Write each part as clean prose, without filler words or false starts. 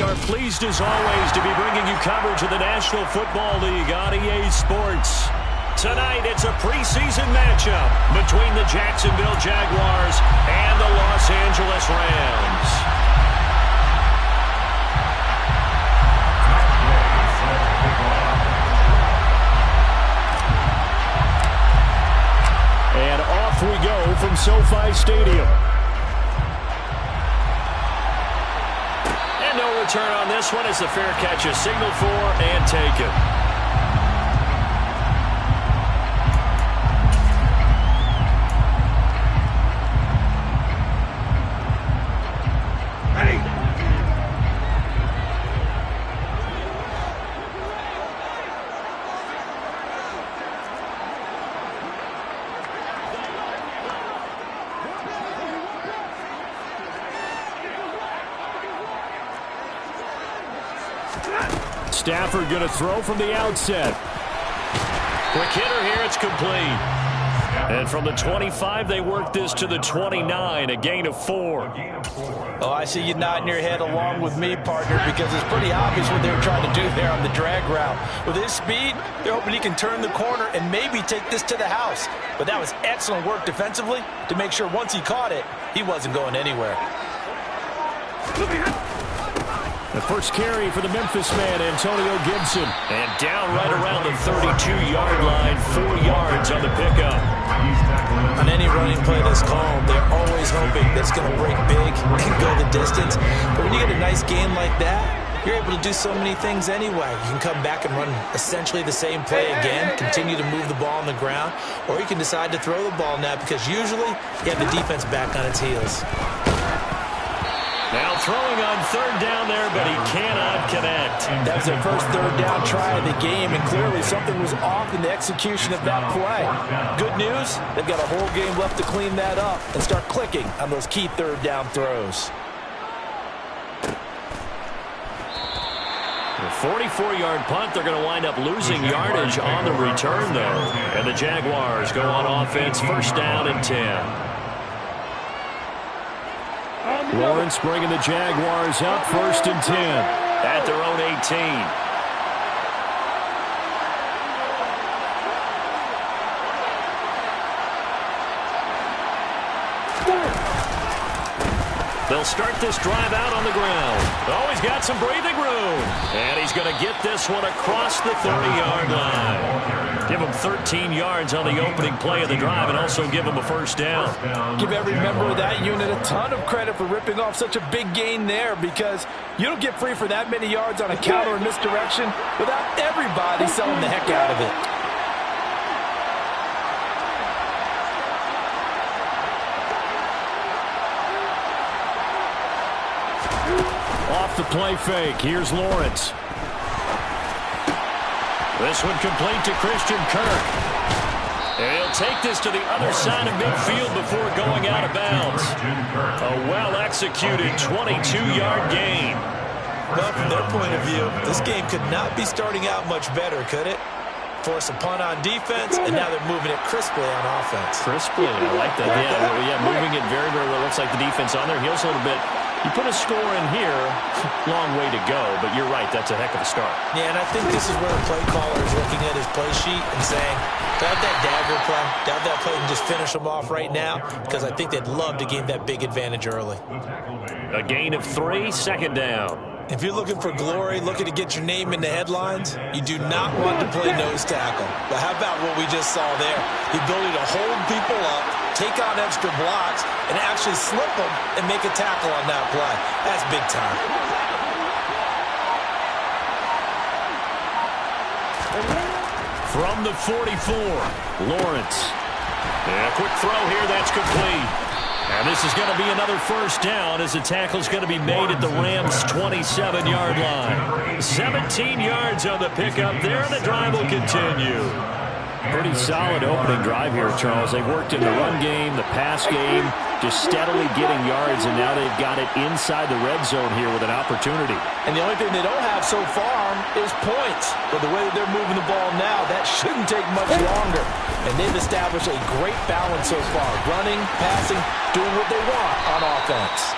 are pleased as always to be bringing you coverage of the National Football League on EA Sports. Tonight, it's a preseason matchup between the Jacksonville Jaguars and the Los Angeles Rams. And off we go from SoFi Stadium. And no return on this one as the fair catch is signaled for and taken. Stafford going to throw from the outset. Quick hitter here, it's complete. And from the 25, they work this to the 29, a gain of 4. Oh, I see you nodding your head along with me, partner, because it's pretty obvious what they were trying to do there on the drag route. With his speed, they're hoping he can turn the corner and maybe take this to the house. But that was excellent work defensively to make sure once he caught it, he wasn't going anywhere. The first carry for the Memphis man, Antonio Gibson. And down right around the 32-yard line, 4 yards on the pickup. On any running play that's called, they're always hoping that it's going to break big and go the distance. But when you get a nice game like that, you're able to do so many things anyway. You can come back and run essentially the same play again, continue to move the ball on the ground, or you can decide to throw the ball now because usually you have the defense back on its heels. Now throwing on third down there, but he cannot connect. That was their first third down try of the game, and clearly something was off in the execution of that play. Good news, they've got a whole game left to clean that up and start clicking on those key third down throws. The 44-yard punt, they're going to wind up losing yardage on the return, though. And the Jaguars go on offense, first down and 10. Lawrence bringing the Jaguars up, first and 10 at their own 18. They'll start this drive out on the ground. Oh, he's got some breathing room. And he's going to get this one across the 30-yard line. Give him 13 yards on the opening play of the drive and also give him a first down. Give every member of that unit a ton of credit for ripping off such a big gain there because you don't get free for that many yards on a counter or misdirection without everybody selling the heck out of it. Off the play fake. Here's Lawrence. This one complete to Christian Kirk. And he'll take this to the other side of midfield before going out of bounds. A well-executed 22-yard gain. Well, from their point of view, this game could not be starting out much better, could it? Force a punt on defense, and now they're moving it crisply on offense. Crisply, I like that. Yeah, moving it very, very well. Looks like the defense on there heals a little bit. You put a score in here, long way to go, but you're right, that's a heck of a start. Yeah, and I think this is where the play caller is looking at his play sheet and saying, grab that dagger play, grab that play and just finish them off right now, because I think they'd love to gain that big advantage early. A gain of 3, second down. If you're looking for glory, looking to get your name in the headlines, you do not want to play nose tackle. But how about what we just saw there? The ability to hold people up, take on extra blocks, and actually slip them and make a tackle on that play. That's big time. From the 44, Lawrence. And a quick throw here, that's complete. And this is going to be another first down as the tackle is going to be made at the Rams' 27-yard line. 17 yards on the pickup there, and the drive will continue. Pretty solid opening drive here, Charles. They've worked in the run game, the pass game, just steadily getting yards, and now they've got it inside the red zone here with an opportunity. And the only thing they don't have so far is points. But the way that they're moving the ball now, that shouldn't take much longer. And they've established a great balance so far. Running, passing, doing what they want on offense.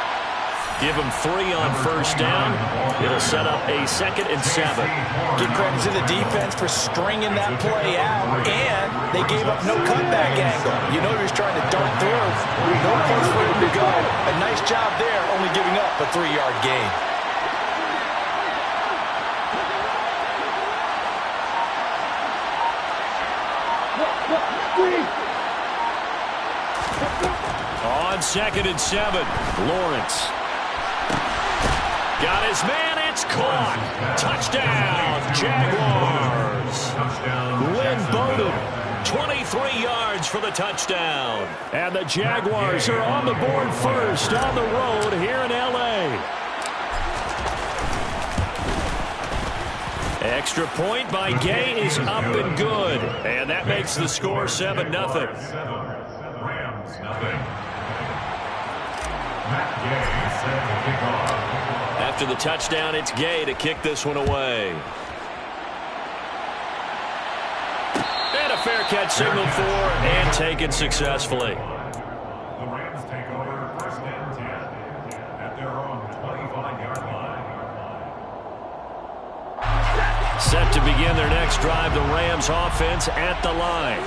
Give him 3 on first down. It'll set up a 2nd and 7. Give credit to the defense for stringing that play out, and they gave up no cutback angle. You know he was trying to dart through. No place for him to go. A nice job there, only giving up a 3-yard gain. On 2nd and 7, Lawrence. Got his man, it's caught. Touchdown, Jaguars. Lynn Bowden, 23 yards for the touchdown. And the Jaguars are on the board first on the road here in L.A. Extra point by Gay is up and good. And that makes the score 7-0. After the touchdown, it's Gay to kick this one away. And a fair catch signaled for and taken successfully. The Rams take over 1st and 10 at their own 25-yard line. Set to begin their next drive, the Rams offense at the line.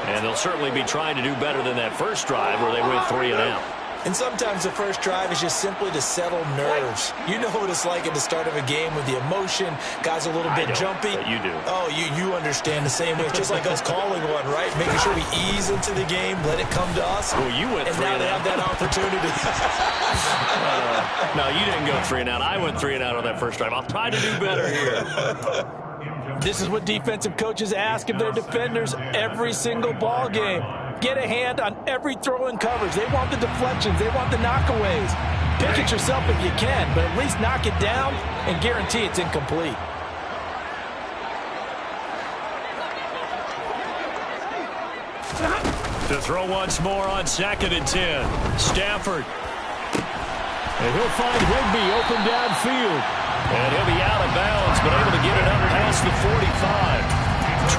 And they'll certainly be trying to do better than that first drive where they went 3 and out. And sometimes the first drive is just simply to settle nerves. You know what it's like at the start of a game with the emotion. Guys are a little bit jumpy. But you do. Oh, you understand the same way. It's just like us calling one, right? Making sure we ease into the game, let it come to us. Well, you went 3 and out. And now they have that opportunity. No, you didn't go 3 and out. I went 3 and out on that first drive. I'll try to do better here. This is what defensive coaches ask of their defenders every single ball game. Get a hand on every throw in coverage. They want the deflections. They want the knockaways. Pick it yourself if you can, but at least knock it down and guarantee it's incomplete. To throw once more on 2nd and 10. Stafford. And he'll find Higbee open downfield. And he'll be out of bounds, but able to get it up past the 45.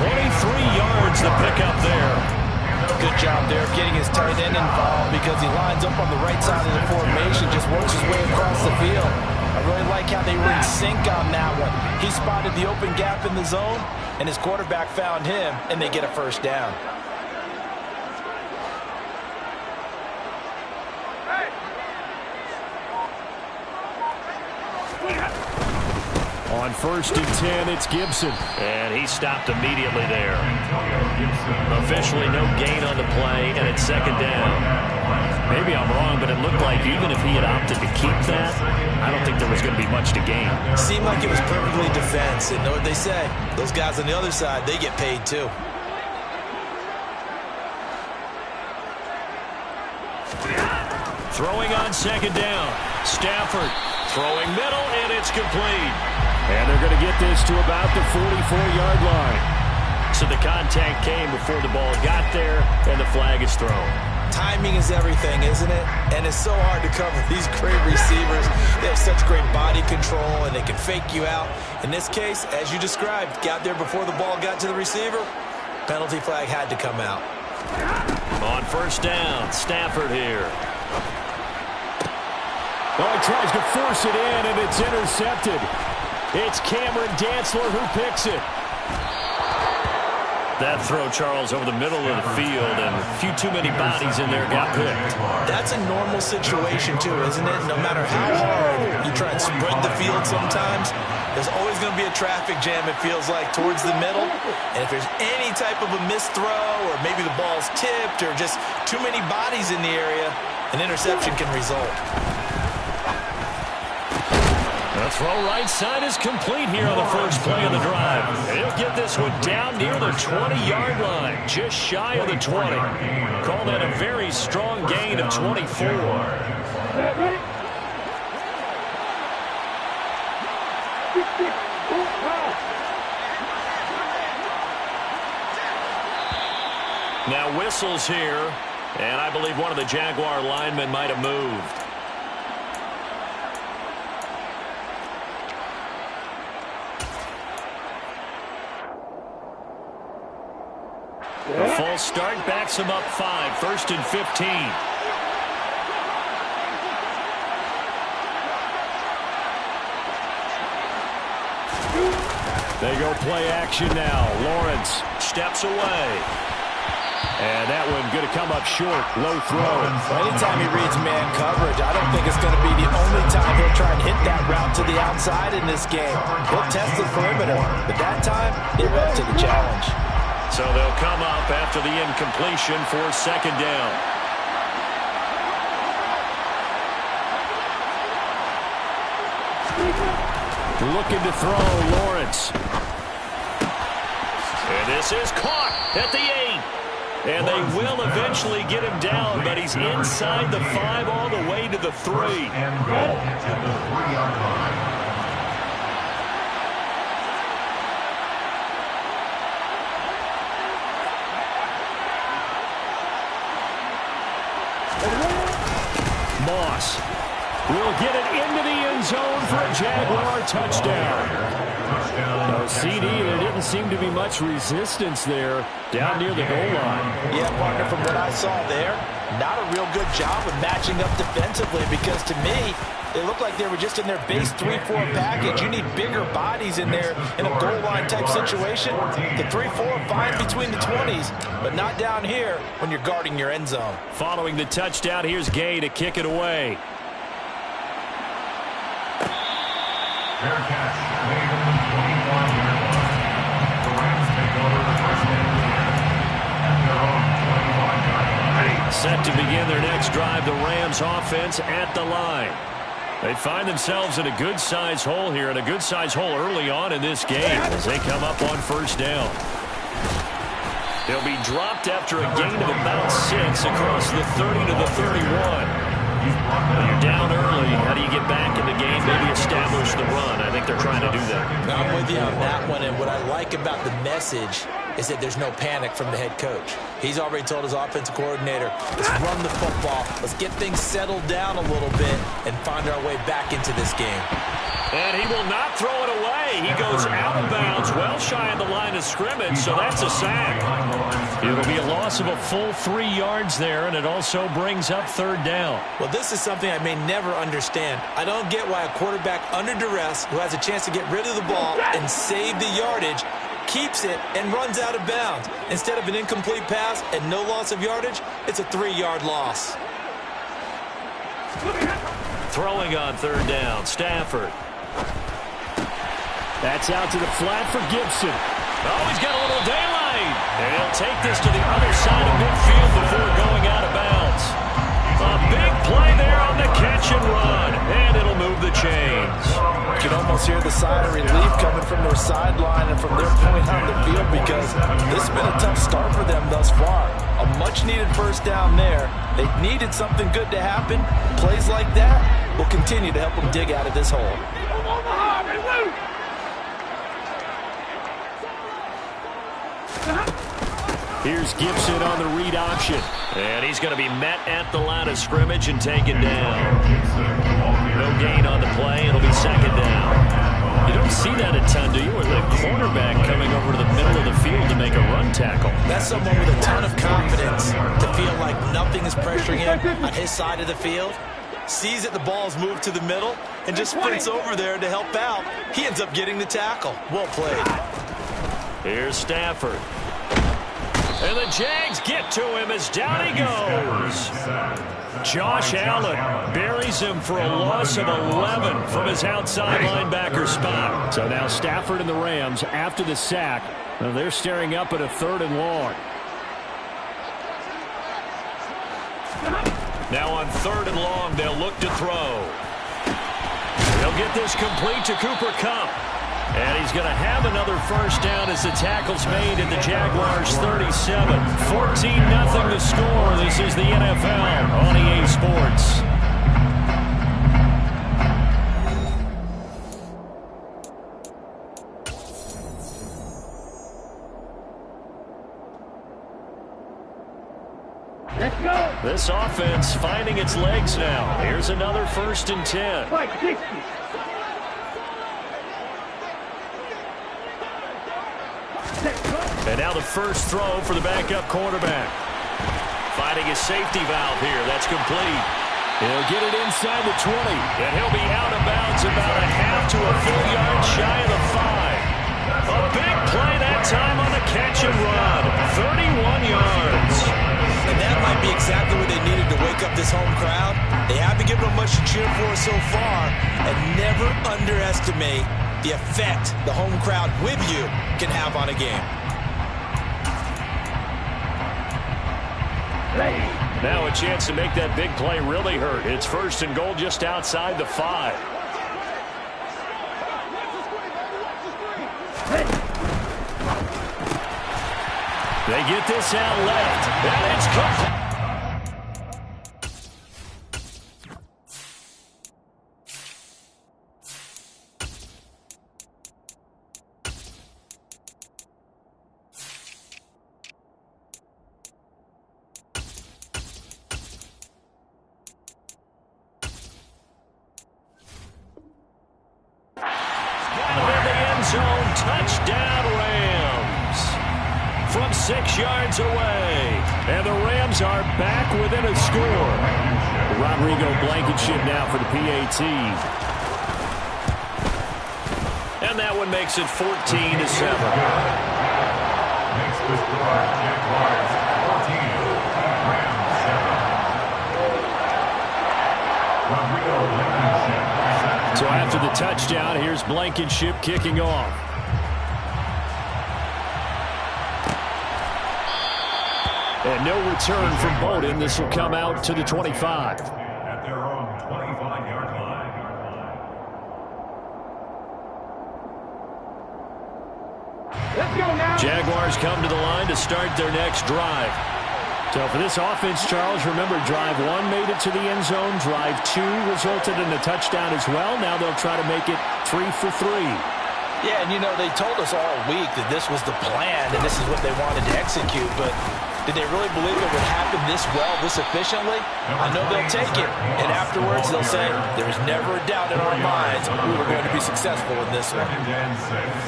23 yards to pick up there. Good job there of getting his tight end involved because he lines up on the right side of the formation, just works his way across the field. I really like how they were in sync on that one. He spotted the open gap in the zone, and his quarterback found him, and they get a first down. On 1st and 10, it's Gibson. And he stopped immediately there. Officially no gain on the play, and it's 2nd down. Maybe I'm wrong, but it looked like even if he had opted to keep that, I don't think there was going to be much to gain. Seemed like it was perfectly defense. And know what they say? Those guys on the other side, they get paid too. Throwing on 2nd down. Stafford throwing middle, and it's complete. And they're going to get this to about the 44-yard line. So the contact came before the ball got there, and the flag is thrown. Timing is everything, isn't it? And it's so hard to cover these great receivers. They have such great body control, and they can fake you out. In this case, as you described, got there before the ball got to the receiver. Penalty flag had to come out. On 1st down, Stafford here. Well, he tries to force it in, and it's intercepted. It's Cameron Dantzler who picks it. That throw, Charles, over the middle of the field, and a few too many bodies in there got picked. That's a normal situation, too, isn't it? No matter how hard you try and spread the field sometimes, there's always going to be a traffic jam, it feels like, towards the middle. And if there's any type of a missed throw, or maybe the ball's tipped, or just too many bodies in the area, an interception can result. The throw right side is complete here on the first play of the drive. He'll get this one down near the 20-yard line, just shy of the 20. Call that a very strong gain of 24. Now whistles here, and I believe one of the Jaguar linemen might have moved. A full start backs him up 5, 1st and 15. They go play action now. Lawrence steps away. And that one going to come up short. Low throw. Anytime he reads man coverage, I don't think it's going to be the only time he'll try and hit that route to the outside in this game. He'll test the perimeter, but that time, they're up to the challenge. So they'll come up after the incompletion for second down. Looking to throw, Lawrence. And this is caught at the 8. And they will eventually get him down, but he's inside the 5 all the way to the 3. And goal to the 3-yard line. Moss will get it into the end zone for a Jaguar touchdown. No CD, there didn't seem to be much resistance there down near the goal line. Yeah, partner, from what I saw there, not a real good job of matching up defensively because to me, they looked like they were just in their base 3-4 package. You need bigger bodies in there in a goal line type situation. The 3-4 fine between the 20s, but not down here when you're guarding your end zone. Following the touchdown, here's Gay to kick it away. Fair catch, made on the 25-yard line. The Rams take over the first and 10 at their own 25-yard line. Set to begin their next drive, the Rams offense at the line. They find themselves in a good-sized hole here, and a good-sized hole early on in this game as they come up on first down. They'll be dropped after a gain of about 6 across the 30 to the 31. When you're down early, how do you get back in the game, maybe establish the run? I think they're trying to do that. I'm with you on that one, and what I like about the message is that there's no panic from the head coach. He's already told his offensive coordinator, let's run the football, let's get things settled down a little bit and find our way back into this game. And he will not throw it away. He goes out of bounds, well shy of the line of scrimmage, so that's a sack. It'll be a loss of a full 3 yards there, and it also brings up third down. Well, this is something I may never understand. I don't get why a quarterback under duress who has a chance to get rid of the ball and save the yardage keeps it and runs out of bounds. Instead of an incomplete pass and no loss of yardage, it's a 3-yard loss. Throwing on third down, Stafford. That's out to the flat for Gibson. Oh, he's got a little daylight. And he'll take this to the other side of midfield before going out of bounds. A big play there on the catch and run. And it'll move the chains. You can almost hear the sigh of relief coming from their sideline and from their point on the field because this has been a tough start for them thus far. A much-needed first down there. They needed something good to happen. Plays like that will continue to help them dig out of this hole. Here's Gibson on the read option. And he's going to be met at the line of scrimmage and taken down. No gain on the play. It'll be second down. You don't see that a ton, do you? Or the cornerback coming over to the middle of the field to make a run tackle. That's someone with a ton of confidence to feel like nothing is pressuring him on his side of the field. Sees that the ball's moved to the middle and just sprints over there to help out. He ends up getting the tackle. Well played. Here's Stafford. And the Jags get to him as down he goes. Josh Allen buries him for a loss of 11 from his outside linebacker spot. So now Stafford and the Rams, after the sack, they're staring up at a 3rd and long. Now on 3rd and long, they'll look to throw. They'll get this complete to Cooper Kupp. And he's going to have another first down as the tackle's made at the Jaguars 37. 14-0 the score. This is the NFL on EA Sports. Let's go. This offense finding its legs now. Here's another 1st and 10. Like 60. And now the first throw for the backup quarterback. Finding his safety valve here. That's complete. He'll get it inside the 20. And he'll be out of bounds about a half to a full yard shy of the 5. big play that time on the catch and run. 31 yards. And that might be exactly what they needed to wake up this home crowd. They haven't given them much to cheer for so far. And never underestimate the effect the home crowd with you can have on a game. Now a chance to make that big play really hurt. It's 1st and goal just outside the 5. They get this out left, and it's caught. Touchdown Rams from 6 yards away. And the Rams are back within a score. Rodrigo Blankenship now for the PAT. And that one makes it 14-7. Makes the score Jaguars 14, Rams 7. Rodrigo Blankenship. So after the touchdown, here's Blankenship kicking off. And no return from Bowden. This will come out to the 25. At their own 25-yard line. Let's go now. Jaguars come to the line to start their next drive. So for this offense, Charles, remember, drive 1 made it to the end zone. Drive 2 resulted in a touchdown as well. Now they'll try to make it 3 for 3. Yeah, and you know, they told us all week that this was the plan and this is what they wanted to execute, but did they really believe it would happen this well, this efficiently? I know they'll take it, and afterwards they'll say, there's never a doubt in our minds we were going to be successful in this one.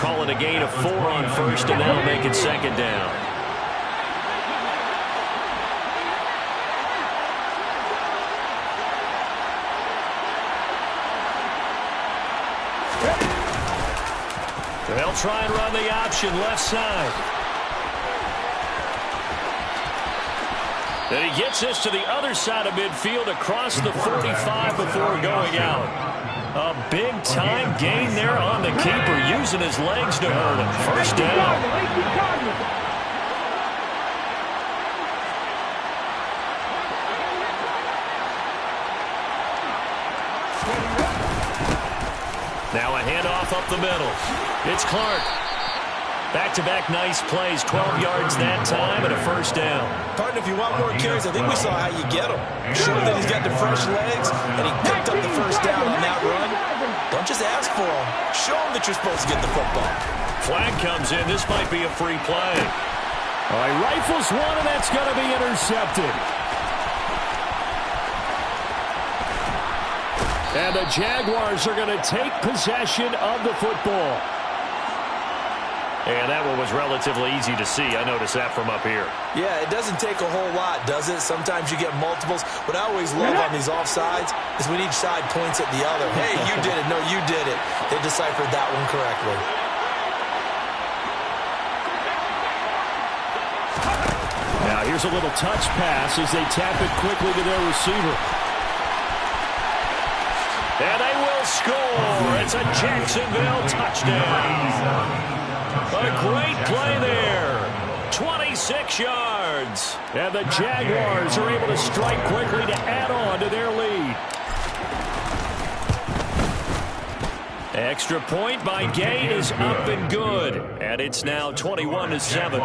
Call it a gain of 4 on 1st, and that'll make it 2nd down. They'll try and run the option left side. Then he gets this to the other side of midfield across the 45 before going out. A big-time gain there on the keeper, using his legs to hurt him. 1st down. Now a handoff up the middle. It's Clark. Back-to-back nice plays, 12 yards that time and a 1st down. Partner, if you want more carries, I think we saw how you get them. Show that he's got the fresh legs, and he picked up the 1st down on that run. Don't just ask for them. Show him that you're supposed to get the football. Flag comes in. This might be a free play. All right, rifles one, and that's going to be intercepted. And the Jaguars are going to take possession of the football. And that one was relatively easy to see. I noticed that from up here. Yeah, it doesn't take a whole lot, does it? Sometimes you get multiples. What I always love on these offsides is when each side points at the other. Hey, you did it. No, you did it. They deciphered that one correctly. Now here's a little touch pass as they tap it quickly to their receiver. And they will score. It's a Jacksonville touchdown. A great play there. 26 yards. And the Jaguars are able to strike quickly to add on to their lead. Extra point by Gay is up and good. And it's now 21-7.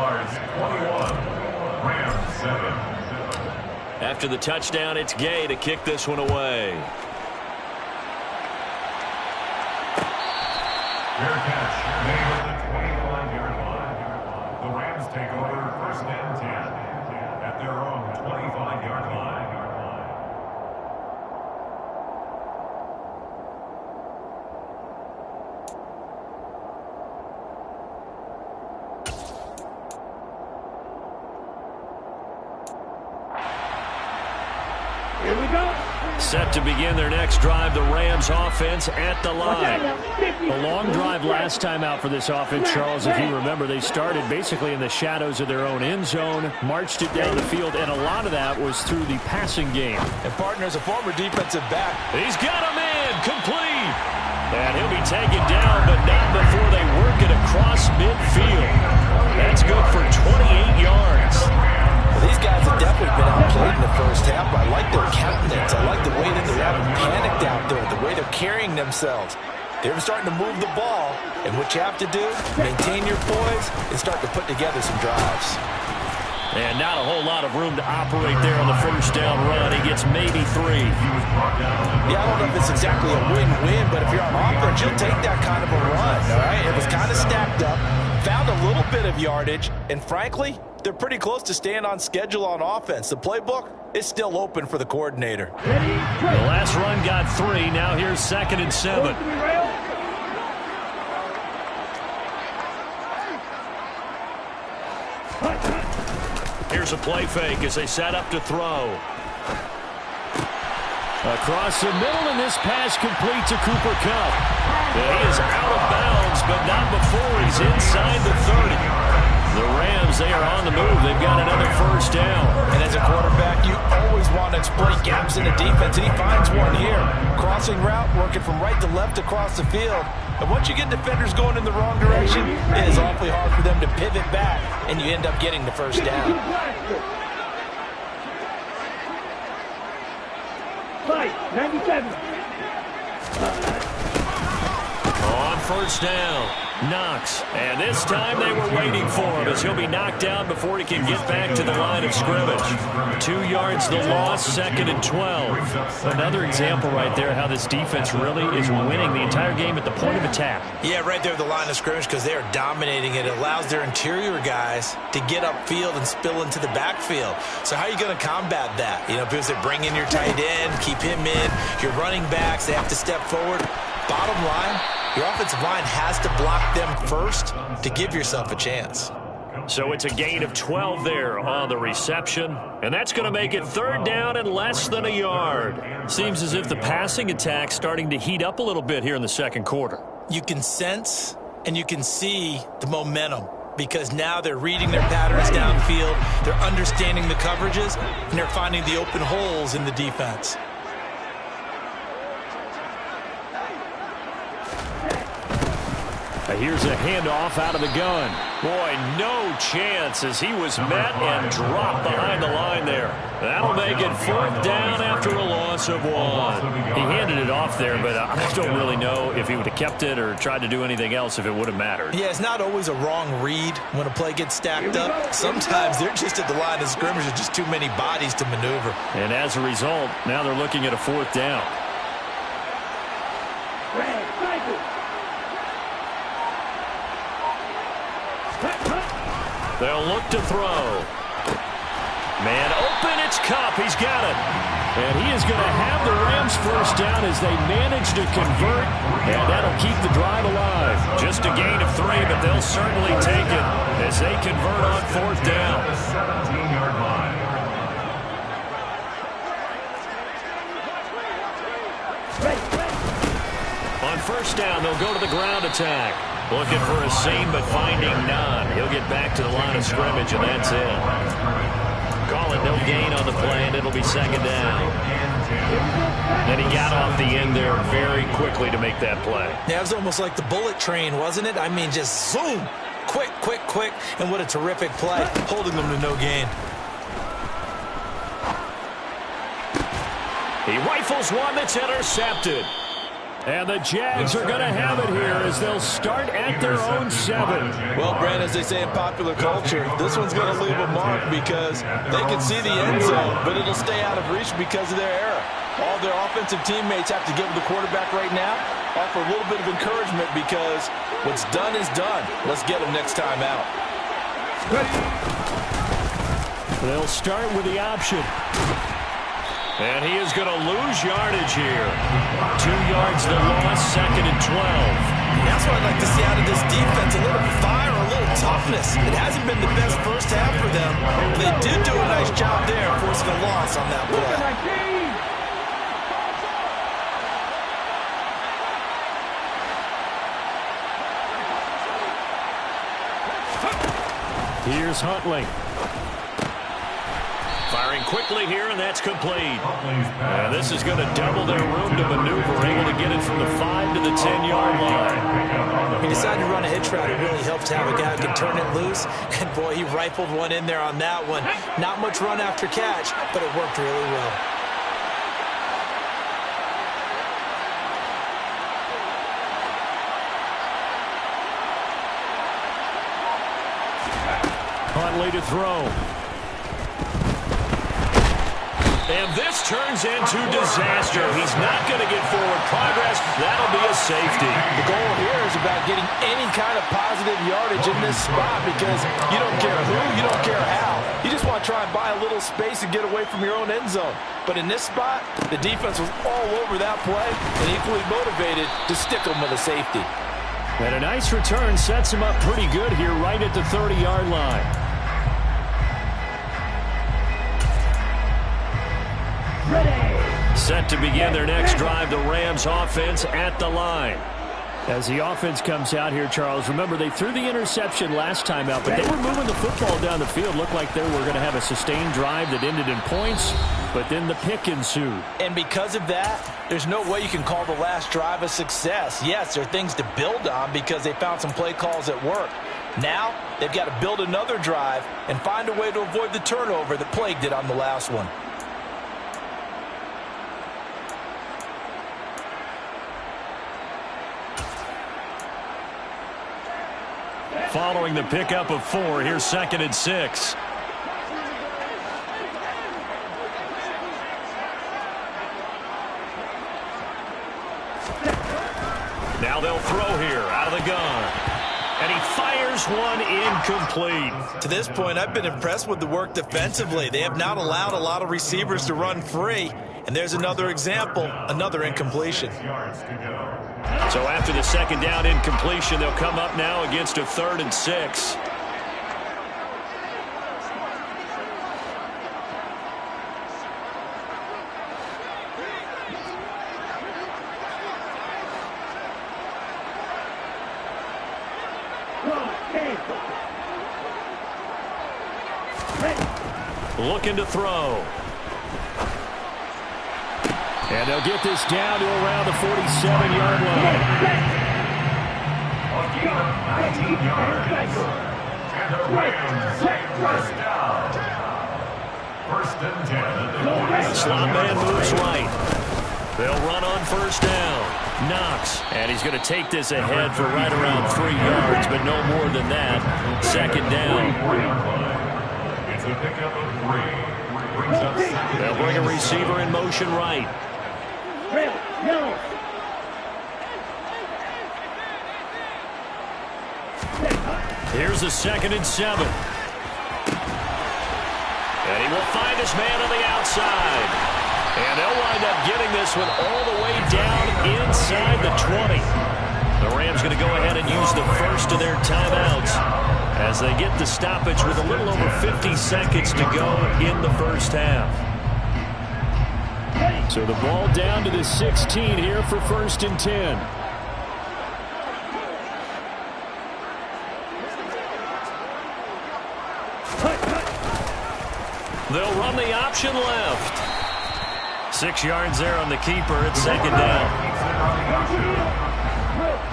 After the touchdown, it's Gay to kick this one away. Fair catch made at the 25-yard line. The Rams take over 1st and 10 at their own 25-yard line. Here we go. Set to begin their next drive, the Rams offense at the line. A long drive last time out for this offense, Charles. If you remember, they started basically in the shadows of their own end zone, marched it down the field, and a lot of that was through the passing game. And partner's a former defensive back. He's got him in, complete. And he'll be taken down, but not before they work it across midfield. That's good for 28 yards. Well, these guys have definitely been outplayed in the first half. I like their countenance. I like the way that they're having panicked out there, the way they're carrying themselves. They're starting to move the ball, and what you have to do, maintain your poise and start to put together some drives. And not a whole lot of room to operate there on the first down run. He gets maybe 3. Yeah, I don't know if it's exactly a win-win, but if you're on offense, you'll take that kind of a run, all right? It was kind of stacked up, found a little bit of yardage, and frankly, they're pretty close to staying on schedule on offense. The playbook is still open for the coordinator. The last run got 3. Now here's 2nd and 7. Here's a play fake as they set up to throw. Across the middle, and this pass complete to Cooper Kupp. He is out of bounds, but not before he's inside the 30. The Rams, they are on the move. They've got another first down. And as a quarterback, you always want to exploit gaps in the defense, and he finds one here. Crossing route, working from right to left across the field. And once you get defenders going in the wrong direction, it is awfully hard for them to pivot back, and you end up getting the first down. Fight, 97. On first down, Knox. And this time they were waiting for him as he'll be knocked down before he can get back to the line of scrimmage. 2 yards the loss, 2nd and 12. Another example right there how this defense really is winning the entire game at the point of attack. Yeah, right there at the line of scrimmage because they are dominating it. It allows their interior guys to get upfield and spill into the backfield. So how are you going to combat that? You know, because they bring in your tight end, keep him in. Your running backs, they have to step forward. Bottom line, your offensive line has to block them first to give yourself a chance. So it's a gain of 12 there on the reception. And that's going to make it 3rd down and less than a yard. Seems as if the passing attack's starting to heat up a little bit here in the second quarter. You can sense and you can see the momentum because now they're reading their patterns downfield, they're understanding the coverages, and they're finding the open holes in the defense. Here's a handoff out of the gun. Boy, no chance as he was met and dropped behind the line there. That'll make it 4th down after a loss of 1. He handed it off there, but I just don't really know if he would have kept it or tried to do anything else if it would have mattered. Yeah, it's not always a wrong read when a play gets stacked up. Sometimes they're just at the line of scrimmage. There's just too many bodies to maneuver. And as a result, now they're looking at a 4th down. They'll look to throw. Man open, it's Kupp. He's got it. And he is going to have the Rams first down as they manage to convert, and that'll keep the drive alive. Just a gain of 3, but they'll certainly take it as they convert on 4th down. 17-yard line. On first down, they'll go to the ground attack. Looking for a seam, but finding none. He'll get back to the line of scrimmage, and that's it. Call it no gain on the play, and it'll be 2nd down. And he got off the end there very quickly to make that play. Yeah, it was almost like the bullet train, wasn't it? I mean, just zoom. Quick, quick, quick. And what a terrific play, holding them to no gain. He rifles one that's intercepted. And the Jags are going to have it here as they'll start at their own 7. Well, Brent, as they say in popular culture, this one's going to leave a mark because they can see the end zone, but it'll stay out of reach because of their error. All their offensive teammates have to give the quarterback right now, offer a little bit of encouragement because what's done is done. Let's get them next time out. They'll start with the option. And he is going to lose yardage here. 2 yards the loss, 2nd and 12. That's what I'd like to see out of this defense, a little fire, a little toughness. It hasn't been the best first half for them, but they did do a nice job there forcing a loss on that play. Here's Huntley. Firing quickly here, and that's complete. And this is going to double their room to maneuver, able to get it from the 5 to the 10-yard line. He decided to run a hitch route. It really helps to have a guy who can turn it loose. And, boy, he rifled one in there on that one. Not much run after catch, but it worked really well. Huntley to throw. And this turns into disaster. He's not going to get forward progress. That'll be a safety. The goal here is about getting any kind of positive yardage in this spot because you don't care who, you don't care how. You just want to try and buy a little space and get away from your own end zone. But in this spot, the defense was all over that play and equally motivated to stick them with a safety. And a nice return sets him up pretty good here right at the 30-yard line. Set to begin their next drive, the Rams offense at the line. As the offense comes out here, Charles, remember they threw the interception last time out, but they were moving the football down the field. Looked like they were going to have a sustained drive that ended in points, but then the pick ensued. And because of that, there's no way you can call the last drive a success. Yes, there are things to build on because they found some play calls that work. Now, they've got to build another drive and find a way to avoid the turnover that plagued it on the last one. Following the pickup of 4, here's 2nd and 6. Now they'll throw here out of the gun. And he fires one incomplete. To this point, I've been impressed with the work defensively. They have not allowed a lot of receivers to run free. And there's another example, another incompletion. So after the 2nd down incompletion, they'll come up now against a 3rd and 6. Looking to throw. And they'll get this down to around the 47-yard line. A gain of 19 yards. And the Rams take first down. 1st and 10 at the Slot man moves right. They'll run on 1st down. Knox. And he's going to take this ahead for right around 3 yards, but no more than that. 2nd down. It's a pickup of 3. Brings up 2nd. They'll bring a receiver in motion right. Here's the 2nd and 7. And he will find his man on the outside. And they'll wind up getting this one all the way down inside the 20. The Rams going to go ahead and use the first of their timeouts as they get the stoppage with a little over 50 seconds to go in the 1st half. So the ball down to the 16 here for 1st and 10. They'll run the option left. 6 yards there on the keeper at 2nd down.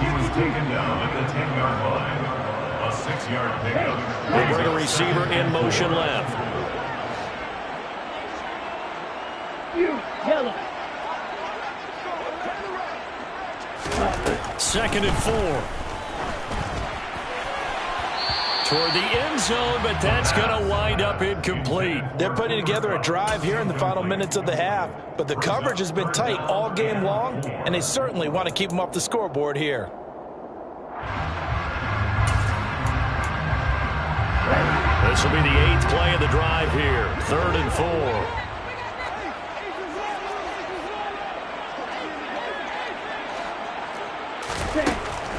He was taken down at the 10-yard line. A 6-yard pickup. They'll bring a receiver in motion left. 2nd and 4. Toward the end zone, but that's going to wind up incomplete. They're putting together a drive here in the final minutes of the half, but the coverage has been tight all game long, and they certainly want to keep them off the scoreboard here. This will be the 8th play of the drive here. 3rd and 4.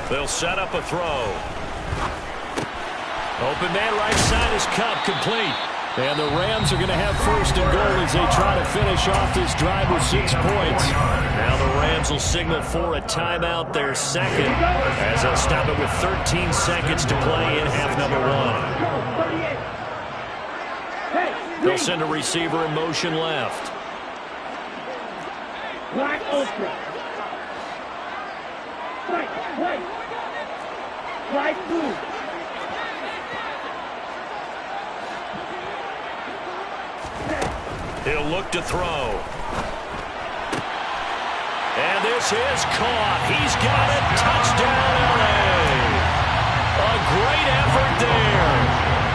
They'll set up a throw. Open man right side is Cup, complete. And the Rams are going to have 1st and goal as they try to finish off this drive with 6 points. Now the Rams will signal for a timeout, their 2nd, as they'll stop it with 13 seconds to play in half number 1. They'll send a receiver in motion left. Black ultra. White. Light blue. He'll look to throw. And this is caught. He's got it. Touchdown, LA. A great effort there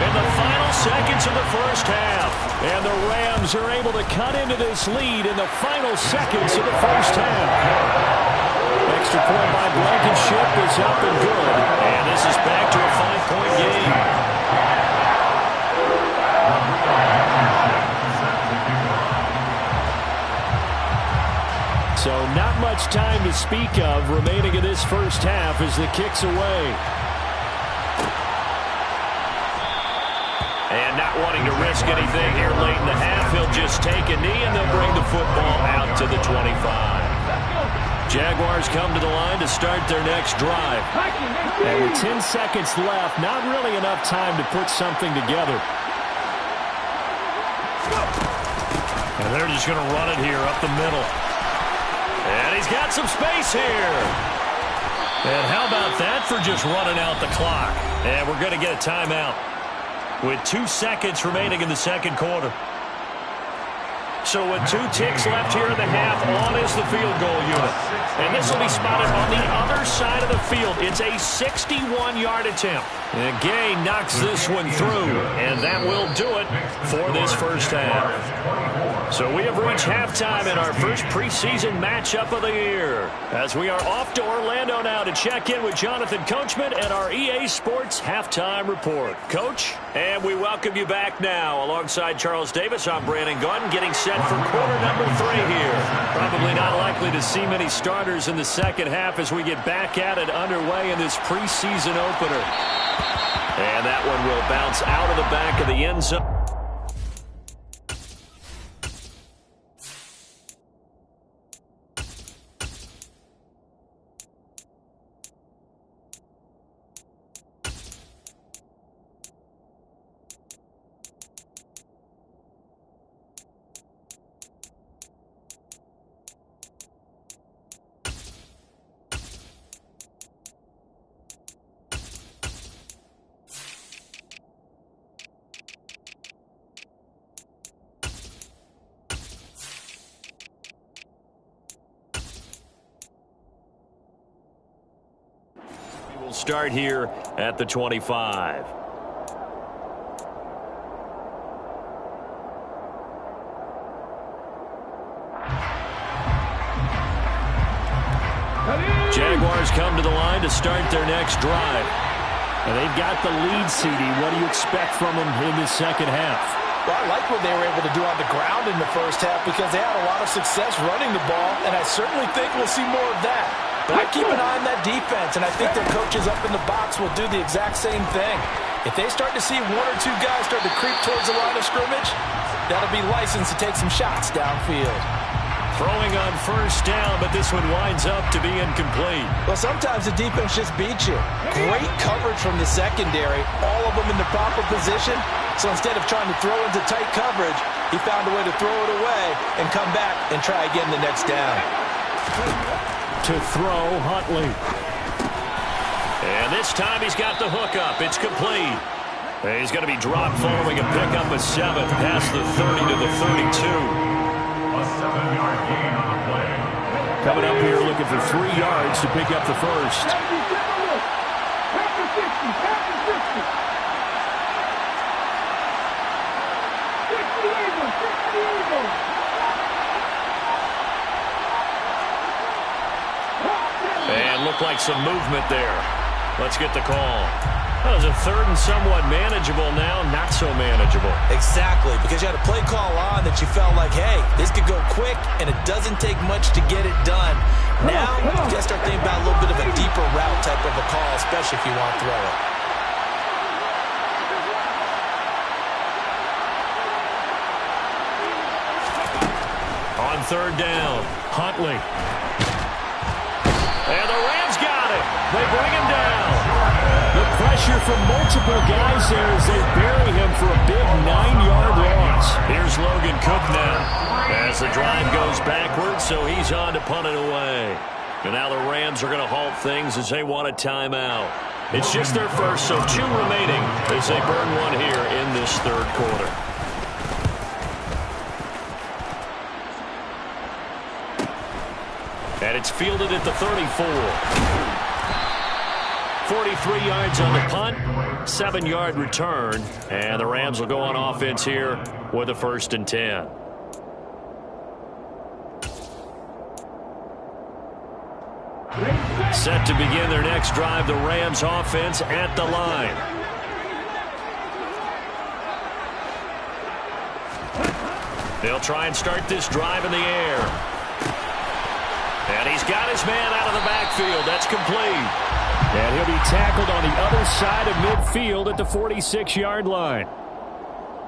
in the final seconds of the first half. And the Rams are able to cut into this lead in the final seconds of the first half. Extra point by Blankenship is up and good. And this is back to a 5-point game. So not much time to speak of remaining in this first half as the kick's away. And not wanting to risk anything here late in the half, he'll just take a knee and they'll bring the football out to the 25. Jaguars come to the line to start their next drive. And with 10 seconds left, not really enough time to put something together. And they're just going to run it here up the middle. And he's got some space here. And how about that for just running out the clock? And we're going to get a timeout with 2 seconds remaining in the second quarter. So with 2 ticks left here in the half, on is the field goal unit. And this will be spotted on the other side of the field. It's a 61-yard attempt. And Gay knocks this one through, and that will do it for this first half. So we have reached halftime in our first preseason matchup of the year, as we are off to Orlando now to check in with Jonathan Coachman and our EA Sports Halftime Report. Coach, and we welcome you back now. Alongside Charles Davis, I'm Brandon Gunn, getting set for quarter number 3 here. Probably not likely to see many starters in the second half as we get back at it underway in this preseason opener. And that one will bounce out of the back of the end zone. We'll start here at the 25. Jaguars come to the line to start their next drive. And they've got the lead, CD. What do you expect from them in the second half? Well, I like what they were able to do on the ground in the first half because they had a lot of success running the ball, and I certainly think we'll see more of that. But I keep an eye on that defense, and I think their coaches up in the box will do the exact same thing. If they start to see 1 or 2 guys start to creep towards the line of scrimmage, that'll be licensed to take some shots downfield. Throwing on first down, but this one winds up to be incomplete. Well, sometimes the defense just beats you. Great coverage from the secondary, all of them in the proper position. So instead of trying to throw into tight coverage, he found a way to throw it away and come back and try again the next down. To throw, Huntley. And this time he's got the hook up. It's complete. And he's going to be dropped following a pickup of 7 past the 30 to the 32. A 7-yard gain on the play. Coming up here looking for 3 yards to pick up the first. And looked like some movement there. Let's get the call. That was a 3rd and somewhat manageable, now not so manageable. Exactly, because you had a play call on that you felt like, hey, this could go quick, and it doesn't take much to get it done. Now, you got to start thinking about a little bit of a deeper route type of a call, especially if you want to throw it. On 3rd down, Huntley. And the Rams got it. They bring him down. The pressure from multiple guys there as they bury him for a big 9-yard loss. so he's on to punt it away. And now the Rams are going to halt things as they want a timeout. It's just their first, so 2 remaining as they burn one here in this third quarter. And it's fielded at the 34. 43 yards on the punt, 7-yard return, and the Rams will go on offense here with a 1st and 10. Set to begin their next drive, the Rams offense at the line. They'll try and start this drive in the air. And he's got his man out of the backfield. That's complete. And he'll be tackled on the other side of midfield at the 46-yard line.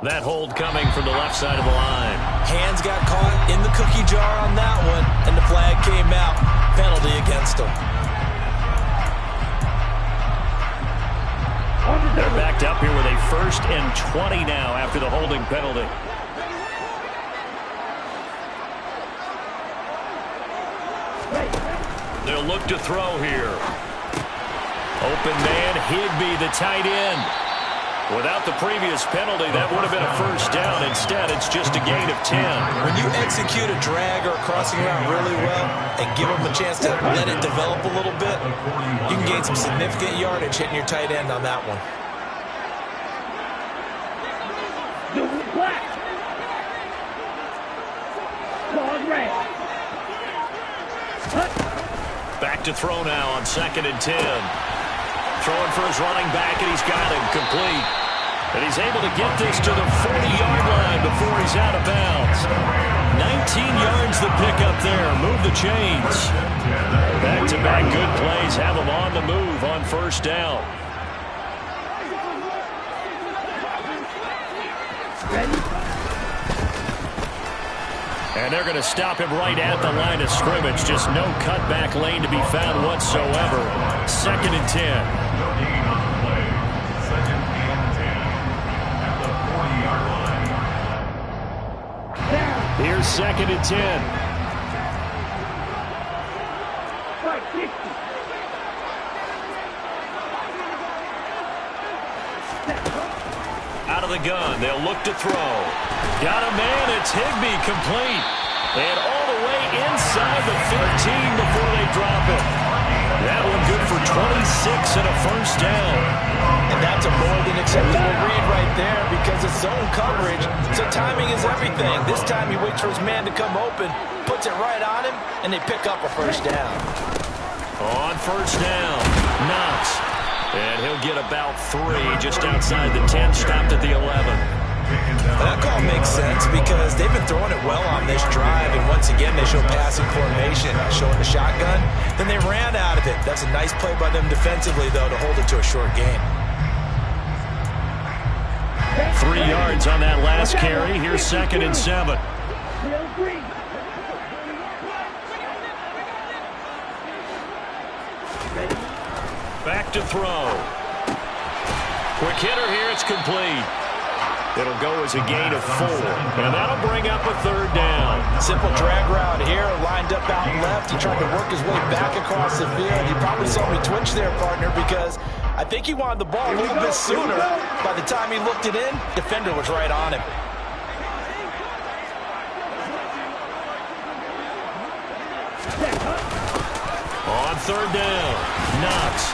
That hold coming from the left side of the line. Hands got caught in the cookie jar on that one, and the flag came out. Penalty against him. They're backed up here with a 1st and 20 now after the holding penalty. They'll look to throw here. Open man, Higbee, the tight end. Without the previous penalty, that would have been a 1st down. Instead, it's just a gain of 10. When you execute a drag or a crossing route really well and give them a chance to let it develop a little bit, you can gain some significant yardage hitting your tight end on that one. Back to throw now on 2nd and 10. Throwing for his running back, and he's got him complete. And he's able to get this to the 40-yard line before he's out of bounds. 19 yards the pickup there. Move the chains. Back-to-back good plays have him on the move on 1st down. And they're going to stop him right at the line of scrimmage. Just no cutback lane to be found whatsoever. 2nd and 10. Here's 2nd and 10. Out of the gun, they'll look to throw. Got a man, it's Higbee, complete. And all the way inside the 15 before they drop it. That one good for 26 and a 1st down. And that's a more than acceptable read right there because it's zone coverage, so timing is everything. This time he waits for his man to come open, puts it right on him, and they pick up a 1st down. On 1st down, Knox. And he'll get about 3 just outside the 10, stopped at the 11. That call makes sense because they've been throwing it well on this drive, and once again they show passing formation, showing the shotgun. Then they ran out of it. That's a nice play by them defensively, though, to hold it to a short gain. 3 yards on that last carry. Here's 2nd and 7. Back to throw. Quick hitter here, it's complete. It'll go as a gain of 4, and that'll bring up a 3rd down. Simple drag route here, lined up out left. He tried to work his way back across the field. You probably saw me twitch there, partner, because I think he wanted the ball a little bit sooner. By the time he looked it in, defender was right on him. On 3rd down, Knox.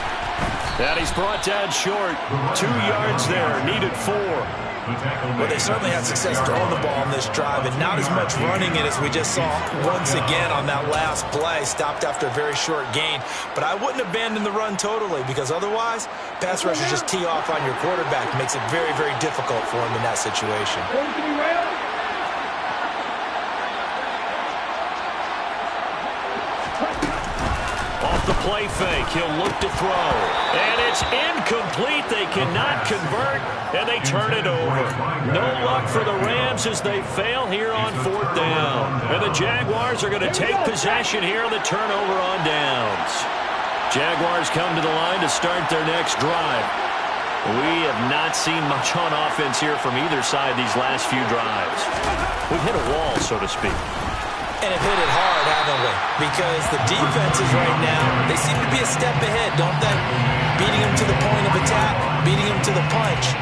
And he's brought down short. 2 yards there, needed 4. Well, they certainly had success throwing the ball on this drive, and not as much running it as we just saw once again on that last play. Stopped after a very short gain. But I wouldn't abandon the run totally, because otherwise, pass rushers just tee off on your quarterback. Makes it very, very difficult for him in that situation. Off the play fake, he'll look to throw. And it's incomplete. They cannot convert, and they turn it over. No luck for the Rams as they fail here on 4th down. And the Jaguars are going to take possession here on the turnover on downs. Jaguars come to the line to start their next drive. We have not seen much on offense here from either side these last few drives. We've hit a wall, so to speak. And have hit it hard, haven't we? Because the defenses right now, they seem to be a step ahead, don't they? Beating them to the point of attack, beating them to the punch.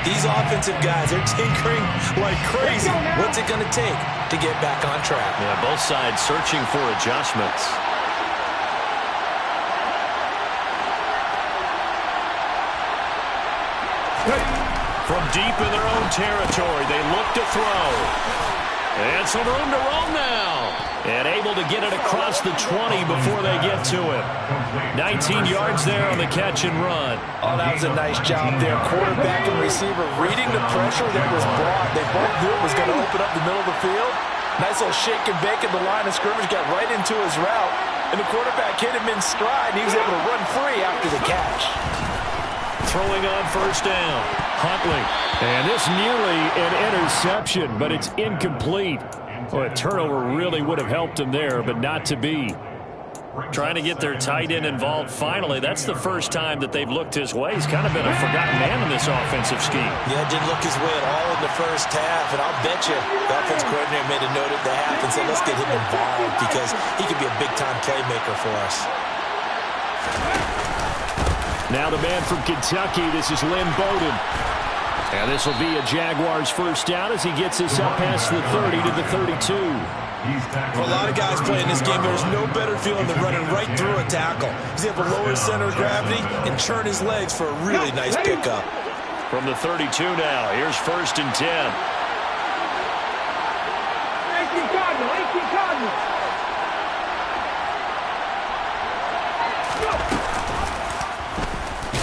These offensive guys are tinkering like crazy. What's it going to take to get back on track? Yeah, both sides searching for adjustments. From deep in their own territory, they look to throw. And some room to roam now. And able to get it across the 20 before they get to it. 19 yards there on the catch and run. Oh, that was a nice job there. Quarterback and receiver reading the pressure that was brought. They both knew it was going to open up the middle of the field. Nice little shake and bake at the line of scrimmage. Got right into his route. And the quarterback hit him in stride. And he was able to run free after the catch. Throwing on first down. Huntley. And this nearly an interception, but it's incomplete. Well, a turnover really would have helped him there, but not to be. Trying to get their tight end involved finally. That's the first time that they've looked his way. He's kind of been a forgotten man in this offensive scheme. Yeah, didn't look his way at all in the first half, and I'll bet you the offense coordinator made a note at the half and said, let's get him involved because he could be a big-time playmaker for us. Now the man from Kentucky, this is Lynn Bowden. And this will be a Jaguars first down as he gets this up past the 30 to the 32. For a lot of guys playing this game, there's no better feeling than running right through a tackle. He's able to lower his center of gravity and churn his legs for a really nice pickup. From the 32 now, here's first and 10. 18 Cardinal.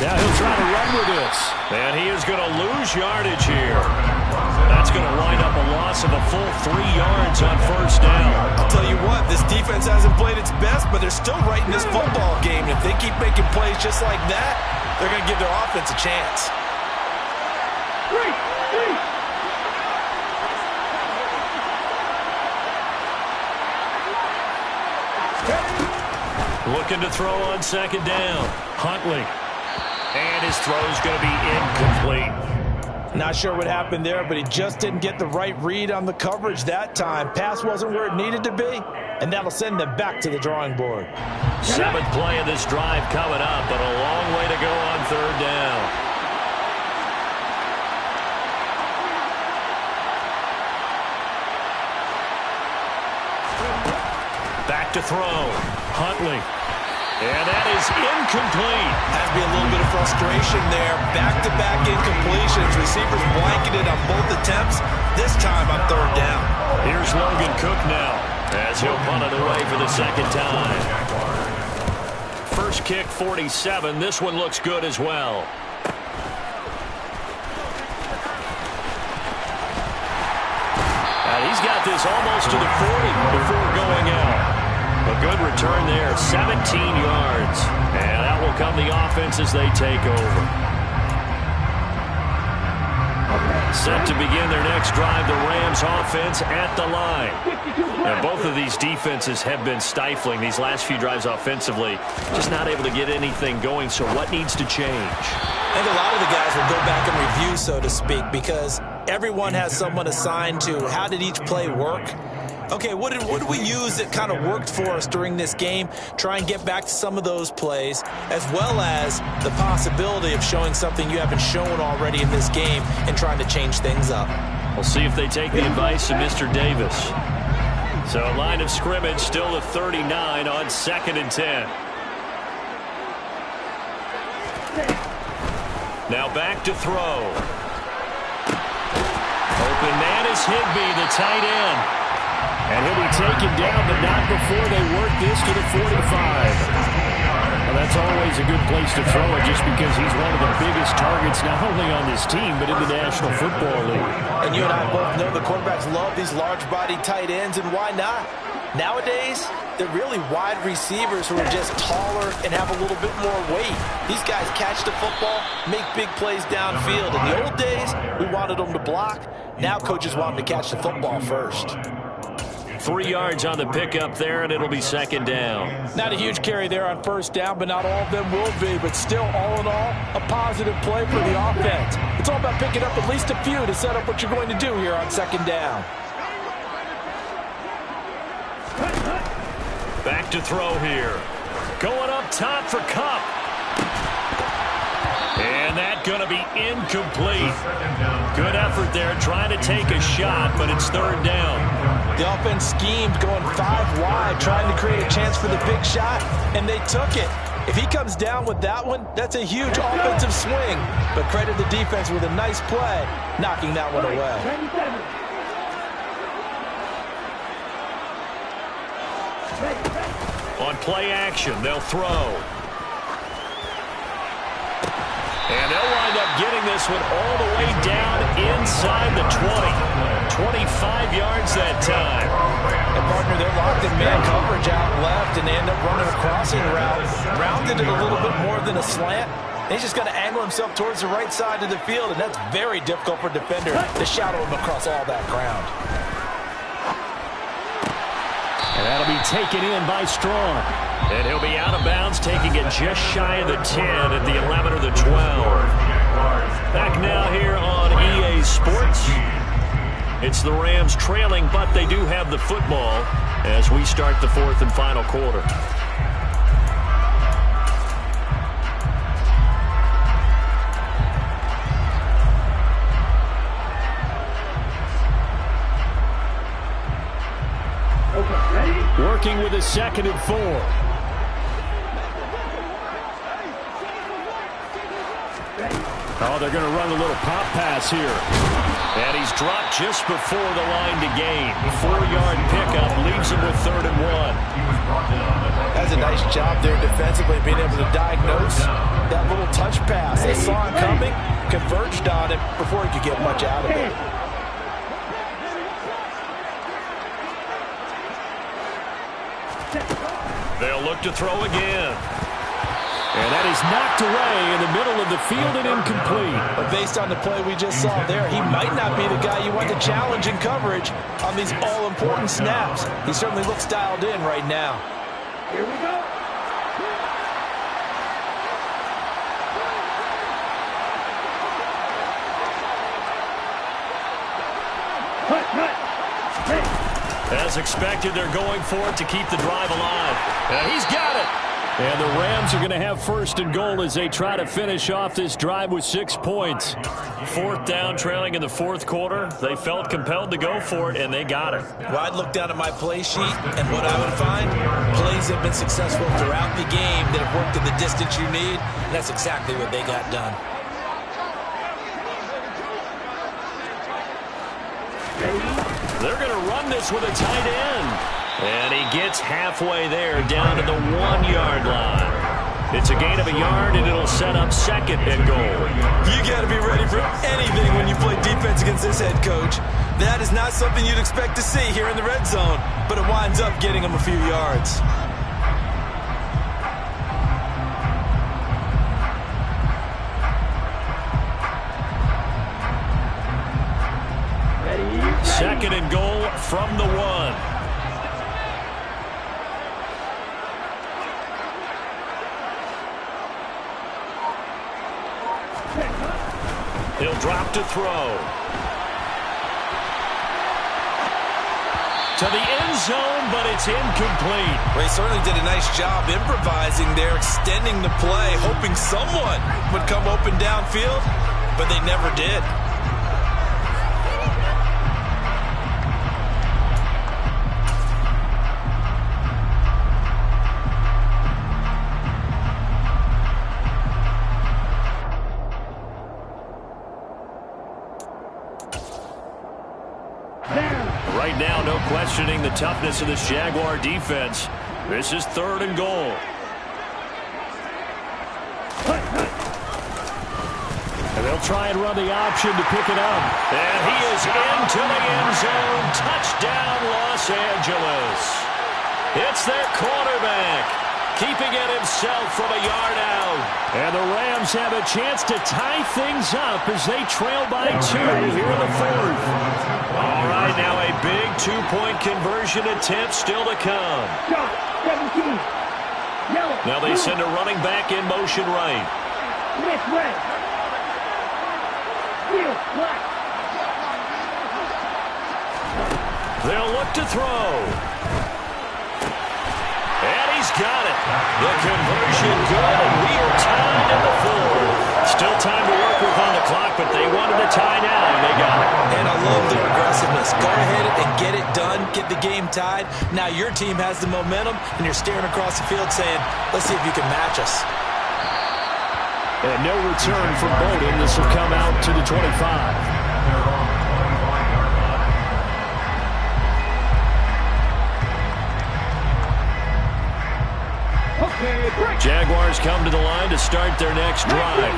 Now he'll try to run with this. And he is going to lose yardage here. That's going to wind up a loss of a full 3 yards on first down. I'll tell you what, this defense hasn't played its best, but they're still right in this football game. And if they keep making plays just like that, they're going to give their offense a chance. Looking to throw on second down. Huntley. And his throw is going to be incomplete. Not sure what happened there, but he just didn't get the right read on the coverage that time. Pass wasn't where it needed to be, and that'll send them back to the drawing board. 7th play of this drive coming up, but a long way to go on third down. Back to throw. Huntley. And that is incomplete. Has to be a little bit of frustration there. Back-to-back incompletions. Receivers blanketed on both attempts. This time on third down. Here's Logan Cook now as he'll punt it away for the second time. First kick, 47. This one looks good as well. And he's got this almost to the 40 before going out. A good return there, 17 yards. And that will come the offense as they take over. Set to begin their next drive, the Rams offense at the line. And both of these defenses have been stifling these last few drives offensively. Just not able to get anything going, so what needs to change? I think a lot of the guys will go back and review, so to speak, because everyone has someone assigned to how did each play work. Okay, what did we use that kind of worked for us during this game? Try and get back to some of those plays, as well as the possibility of showing something you haven't shown already in this game and trying to change things up. We'll see if they take the advice of Mr. Davis. So line of scrimmage still at 39 on 2nd and 10. Now back to throw. Open man is Higbee, the tight end. And he'll be taken down, but not before they work this to the 45. Well, that's always a good place to throw it just because he's one of the biggest targets not only on this team but in the National Football League. And you and I both know the quarterbacks love these large-bodied tight ends, and why not? Nowadays, they're really wide receivers who are just taller and have a little bit more weight. These guys catch the football, make big plays downfield. In the old days, we wanted them to block. Now coaches want them to catch the football first. 3 yards on the pickup there, and it'll be second down. Not a huge carry there on first down, but not all of them will be. But still, all in all, a positive play for the offense. It's all about picking up at least a few to set up what you're going to do here on second down. Back to throw here. Going up top for Cup. And that's going to be incomplete. Good effort there trying to take a shot, but it's third down. The offense schemed going 5 wide, trying to create a chance for the big shot, and they took it. If he comes down with that one, that's a huge offensive swing. But credit the defense with a nice play, knocking that one away. On play action, they'll throw. And they'll wind up getting this one all the way down inside the 20. 25 yards that time. And, partner, they're locked in man coverage out left, and they end up running a crossing route. Rounded it a little bit more than a slant. And he's just going to angle himself towards the right side of the field, and that's very difficult for a defender to shadow him across all that ground. And that'll be taken in by Strong. And he'll be out of bounds, taking it just shy of the 10 at the 11 or the 12. Back now here on EA Sports. It's the Rams trailing, but they do have the football as we start the fourth and final quarter. Working with a 2nd and 4. Oh, they're going to run a little pop pass here. And he's dropped just before the line to gain. 4-yard pickup leaves him with 3rd and 1. That's a nice job there defensively, being able to diagnose that little touch pass. They saw it coming, converged on it before he could get much out of it. They'll look to throw again. And that is knocked away in the middle of the field and incomplete. But based on the play we just saw there, he might not be the guy you want to challenge in coverage on these all-important snaps. He certainly looks dialed in right now. Here we go. As expected, they're going for it to keep the drive alive. And he's got it. And the Rams are going to have 1st and goal as they try to finish off this drive with 6 points. 4th down, trailing in the 4th quarter. They felt compelled to go for it, and they got it. Well, I'd look down at my play sheet, and what I would find, plays have been successful throughout the game that have worked in the distance you need, and that's exactly what they got done. They're going to run this with a tight end. And he gets halfway there, down to the 1-yard line. It's a gain of a yard, and it'll set up 2nd and goal. You got to be ready for anything when you play defense against this head coach. That is not something you'd expect to see here in the red zone, but it winds up getting him a few yards. Second and goal from the 1. He'll drop to throw. To the end zone, but it's incomplete. Well, he certainly did a nice job improvising there, extending the play, hoping someone would come open downfield, but they never did. Right now, no questioning the toughness of this Jaguar defense. This is 3rd and goal. And they'll try and run the option to pick it up. And he is into the end zone. Touchdown, Los Angeles. It's their quarterback, keeping it himself from a yard out. And the Rams have a chance to tie things up as they trail by 2 here in the 4th. All right, now a big 2-point conversion attempt still to come. Now they send a running back in motion right. They'll look to throw. And he's got it. The conversion good, and we are tied at the 4. Still time to work with on the clock, but they wanted to tie now, and they got it. And I love their aggressiveness. Go ahead and get it done, get the game tied. Now your team has the momentum, and you're staring across the field saying, let's see if you can match us. And no return from Bowden. This will come out to the 25. Jaguars come to the line to start their next drive.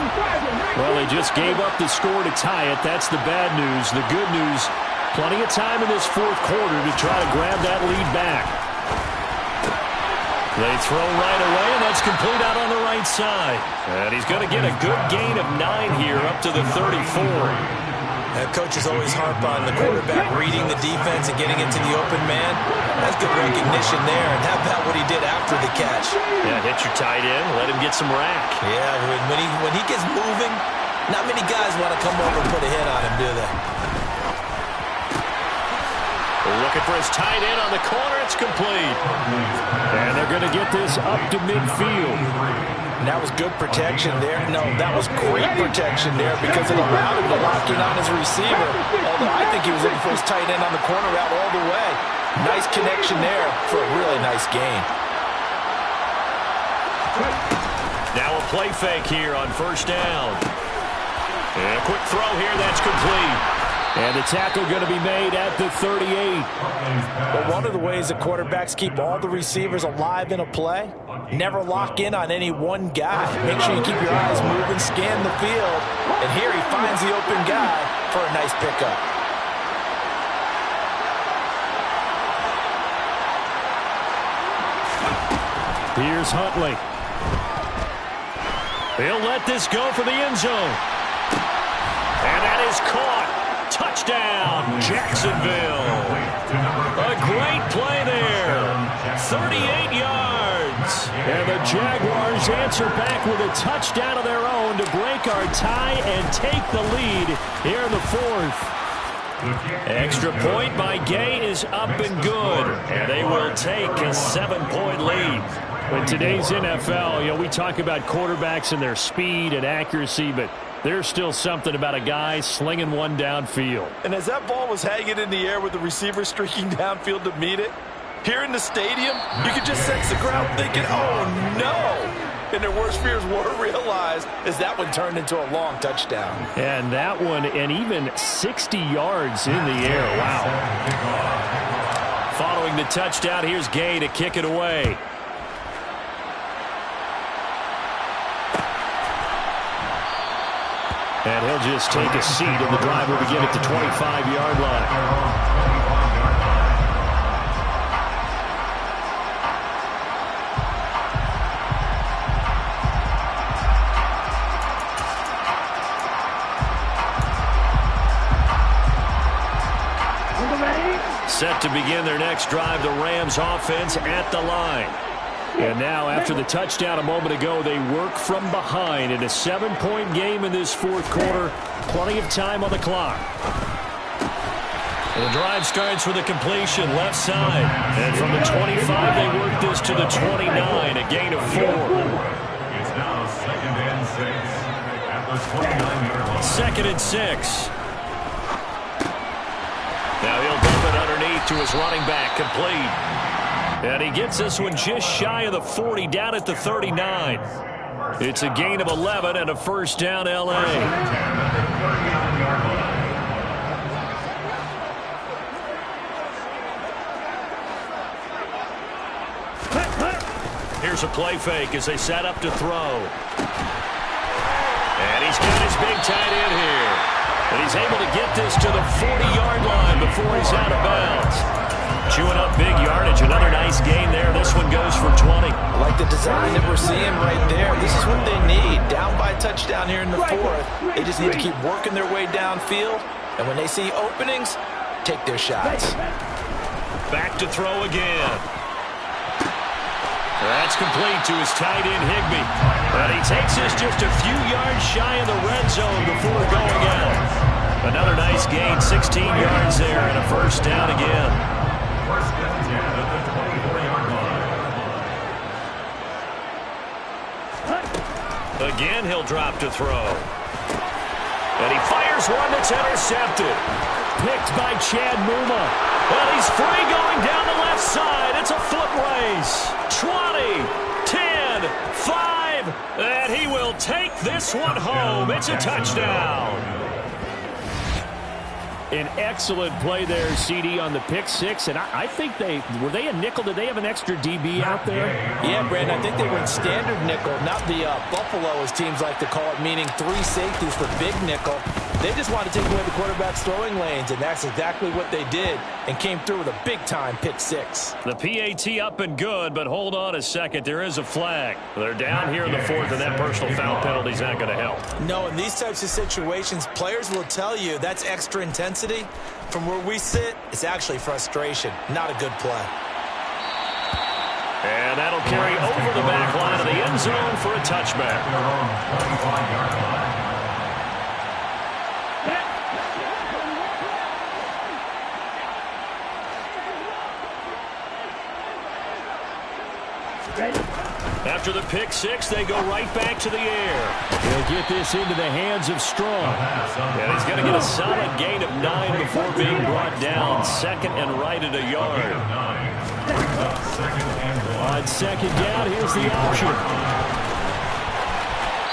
Well, they just gave up the score to tie it. That's the bad news. The good news, plenty of time in this fourth quarter to try to grab that lead back. They throw right away, and that's complete out on the right side. And he's going to get a good gain of 9 here up to the 34. Coaches always harp on the quarterback reading the defense and getting into the open man. That's good recognition there, and how about what he did after the catch? Yeah, hit your tight end, let him get some rack. Yeah, when he gets moving, not many guys want to come over and put a hit on him, do they? Looking for his tight end on the corner. It's complete. And they're going to get this up to midfield. And that was good protection there. No, that was great protection there because it allowed him to lock in on his receiver. Although I think he was looking for his tight end on the corner route all the way. Nice connection there for a really nice gain. Now a play fake here on first down. And a quick throw here. That's complete. And the tackle going to be made at the 38. But one of the ways the quarterbacks keep all the receivers alive in a play, never lock in on any one guy. Make sure you keep your eyes moving, scan the field. And here he finds the open guy for a nice pickup. Here's Huntley. He'll let this go for the end zone. And that is caught. Touchdown, Jacksonville. A great play there. 38 yards. And the Jaguars answer back with a touchdown of their own to break our tie and take the lead here in the fourth. Extra point by Gay is up and good. And they will take a 7-point lead. In today's NFL, we talk about quarterbacks and their speed and accuracy, but there's still something about a guy slinging one downfield. And as that ball was hanging in the air with the receiver streaking downfield to meet it, here in the stadium, you could just sense the crowd thinking, oh, no. And their worst fears were realized as that one turned into a long touchdown. And that one, and even 60 yards in the air. Wow. Following the touchdown, here's Gay to kick it away. And he'll just take a seat, and the drive will begin at the 25-yard line. Set to begin their next drive, the Rams offense at the line. And now, after the touchdown a moment ago, they work from behind in a 7-point game in this fourth quarter. Plenty of time on the clock. The drive starts with a completion left side. And from the 25, they work this to the 29, a gain of 4. It's now 2nd and 6 at the 29-yard line. 2nd and 6. Now he'll dump it underneath to his running back, complete. And he gets this one just shy of the 40, down at the 39. It's a gain of 11 and a first down, L.A. Here's a play fake as they set up to throw. And he's got his big tight end here. And he's able to get this to the 40-yard line before he's out of bounds. Chewing up big yardage. Another nice gain there. This one goes for 20. I like the design that we're seeing right there. This is what they need. Down by a touchdown here in the fourth. They just need to keep working their way downfield. And when they see openings, take their shots. Back to throw again. That's complete to his tight end, Higbee. But he takes this just a few yards shy of the red zone before going out. Another nice gain, 16 yards there, and a first down again. First and 10 at the 24-yard line. Again, he'll drop to throw. And he fires one that's intercepted. Picked by Chad Muma. And he's free going down the left side. It's a foot race. 20, 10, 5, and he will take this one home. It's a touchdown. An excellent play there, CD, on the pick six. And I think were they a nickel? Did they have an extra DB out there? Yeah, Brandon, I think they were in standard nickel, not the Buffalo, as teams like to call it, meaning 3 safeties for big nickel. They just wanted to take away the quarterback's throwing lanes, and that's exactly what they did, and came through with a big-time pick six. The PAT up and good, but hold on a second. There is a flag. They're down here in the fourth, and that personal foul penalty is not going to help. No, in these types of situations, players will tell you that's extra intensity. From where we sit, it's actually frustration. Not a good play. And that'll carry over the back line of the end zone for a touchback. After the pick six, they go right back to the air. He'll get this into the hands of Strong. And he's going to get a solid gain of 9 before being brought down. Second and right at a yard. On second down, here's the option.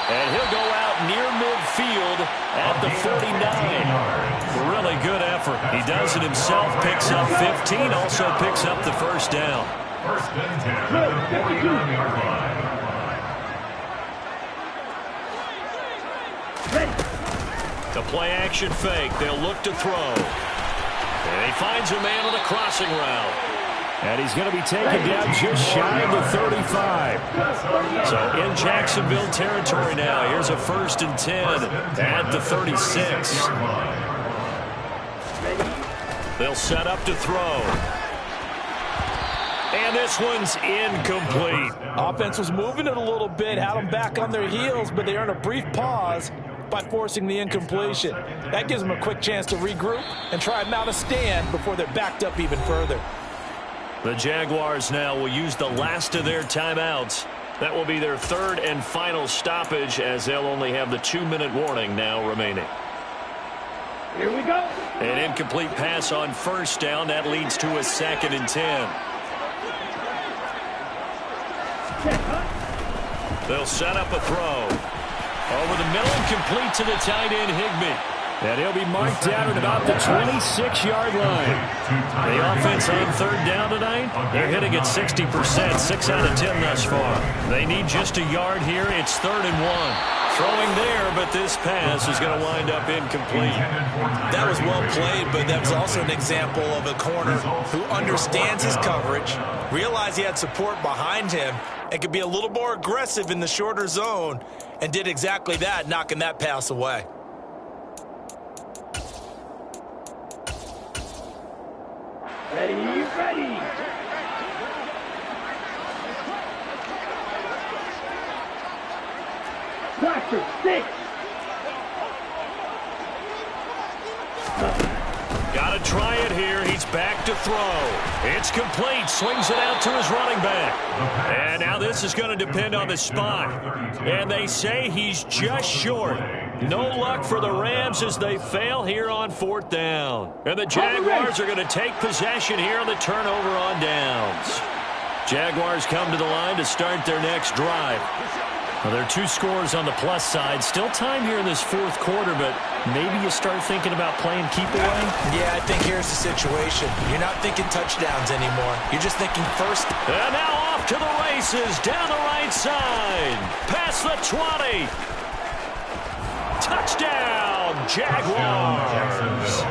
And he'll go out near midfield at the 49. Really good effort. He does it himself, picks up 15, also picks up the first down. First and 10 at the 49-yard line. The play action fake. They'll look to throw. And he finds a man on a crossing route. And he's going to be taken down just shy of the 35. So in Jacksonville territory now. Here's a first and 10 at the 36. They'll set up to throw. And this one's incomplete. Offense was moving it a little bit, had them back on their heels, but they earned a brief pause by forcing the incompletion. That gives them a quick chance to regroup and try and mount a stand before they're backed up even further. The Jaguars now will use the last of their timeouts. That will be their third and final stoppage, as they'll only have the 2-minute warning now remaining. Here we go. An incomplete pass on first down. That leads to a second and 10. They'll set up a throw. Over the middle and complete to the tight end, Higbee. And he'll be marked down at about the 26-yard line. The offense on third down tonight, they're hitting at 60%, 6 out of 10 thus far. They need just a yard here. It's 3rd and 1. Throwing there, but this pass is going to wind up incomplete. That was well played, but that was also an example of a corner who understands his coverage, realized he had support behind him, and could be a little more aggressive in the shorter zone, and did exactly that, knocking that pass away. Ready. Doctor, 6. Got to try it here. He's back to throw. It's complete. Swings it out to his running back. And now this is going to depend on the spot. And they say he's just short. No luck for the Rams as they fail here on 4th down. And the Jaguars are going to take possession here on the turnover on downs. Jaguars come to the line to start their next drive. Well, there are 2 scores on the plus side. Still time here in this 4th quarter, but maybe you start thinking about playing keep away? Yeah, I think here's the situation. You're not thinking touchdowns anymore. You're just thinking first. And now off to the races down the right side. Past the 20. Touchdown, Jaguars.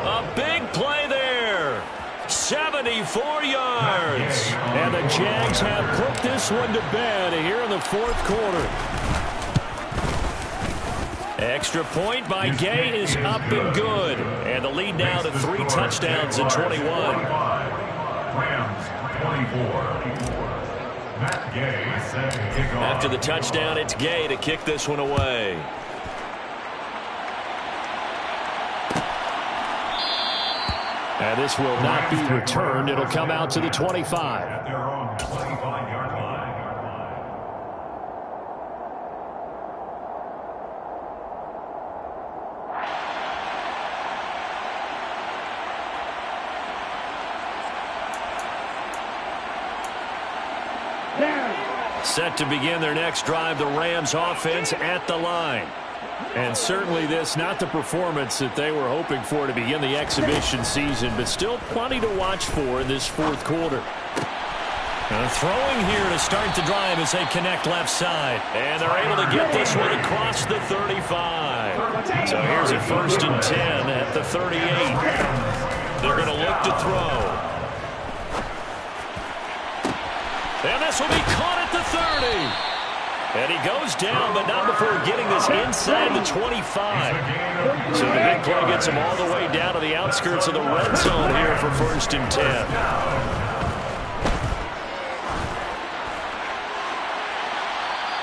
A big play there. 74 yards. And the Jags have put this one to bed here in the 4th quarter. Extra point by Gay is up and good. And the lead now to 3 touchdowns in 21. Rams 24. Matt Gay set to kick off. After the touchdown, it's Gay to kick this one away. And this will not be returned. It'll come out to the 25. At their own 25-yard line. Set to begin their next drive, the Rams offense at the line. And certainly this, not the performance that they were hoping for to begin the exhibition season, but still plenty to watch for in this fourth quarter. Throwing here to start the drive as they connect left side. And they're able to get this one across the 35. So here's a 1st and 10 at the 38. They're going to look to throw. And this will be caught at the 30. And he goes down, but not before getting this inside the 25. So the big play gets him all the way down to the outskirts of the red zone here for 1st and 10.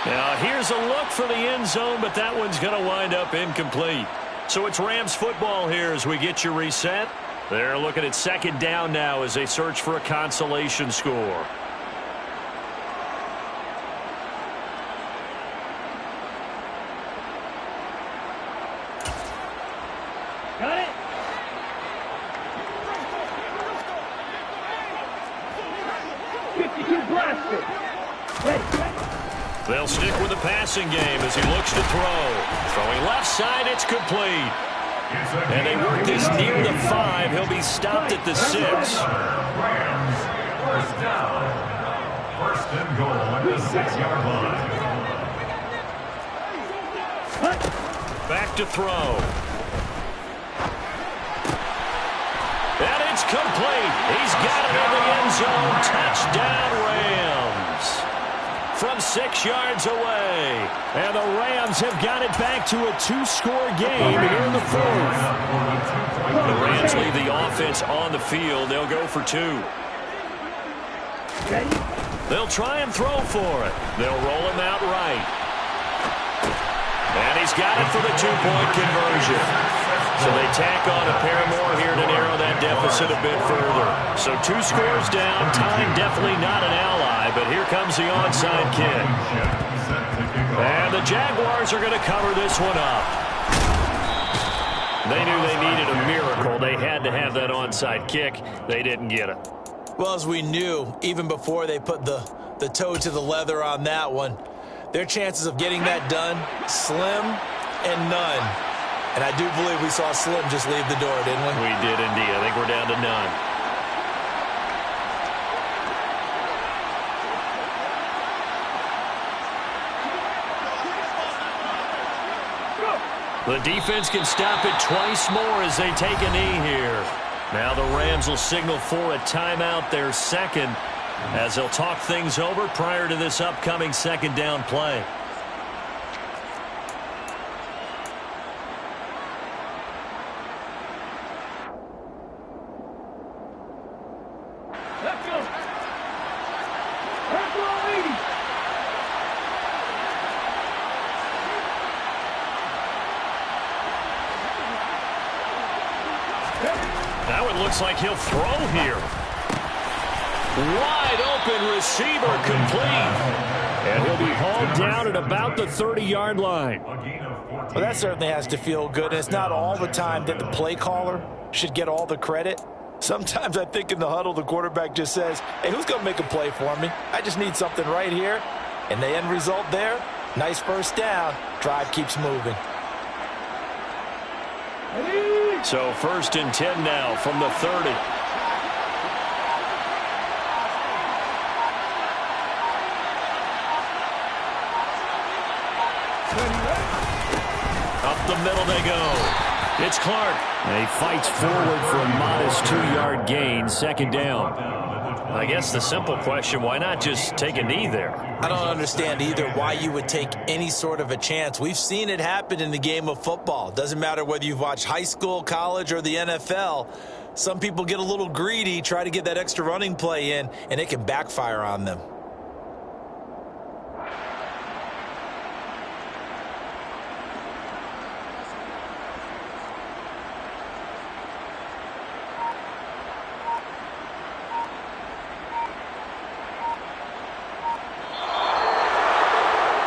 Now here's a look for the end zone, but that one's going to wind up incomplete. So it's Rams football here as we get you reset. They're looking at 2nd down now as they search for a consolation score. Got it. They'll stick with the passing game as he looks to throw. Throwing left side, it's complete. And they work this near the 5. He'll be stopped at the 6. Rams, 1st down. 1st and goal at the 6-yard line. Back to throw. And it's complete. He's got it in the end zone. Touchdown, Rams. From 6 yards away. And the Rams have got it back to a 2-score game here in the 4th. The Rams leave the offense on the field. They'll go for 2. They'll try and throw for it. They'll roll him out right. And he's got it for the 2-point conversion. So they tack on a pair more here to narrow that deficit a bit further. So 2 scores down. Time definitely not an ally, but here comes the onside kick. And the Jaguars are going to cover this one up. They knew they needed a miracle. They had to have that onside kick. They didn't get it. Well, as we knew, even before they put the toe to the leather on that one, their chances of getting that done, slim and none. And I do believe we saw Slim just leave the door, didn't we? We did indeed. I think we're down to none. The defense can stop it twice more as they take a knee here. Now the Rams will signal for a timeout, their 2nd, as they'll talk things over prior to this upcoming 2nd down play. Let's go. Let's go, ladies. Now it looks like he'll throw here. Wide open receiver complete. And he'll be hauled down at about the 30-yard line. Well, that certainly has to feel good. And it's not all the time that the play caller should get all the credit. Sometimes I think in the huddle, the quarterback just says, hey, who's going to make a play for me? I just need something right here. And the end result there, nice 1st down. Drive keeps moving. So 1st and 10 now from the 30. Up the middle they go. It's Clark. And he fights forward for a modest 2-yard gain, 2nd down. I guess the simple question, why not just take a knee there? I don't understand either why you would take any sort of a chance. We've seen it happen in the game of football. Doesn't matter whether you've watched high school, college, or the NFL. Some people get a little greedy, try to get that extra running play in, and it can backfire on them.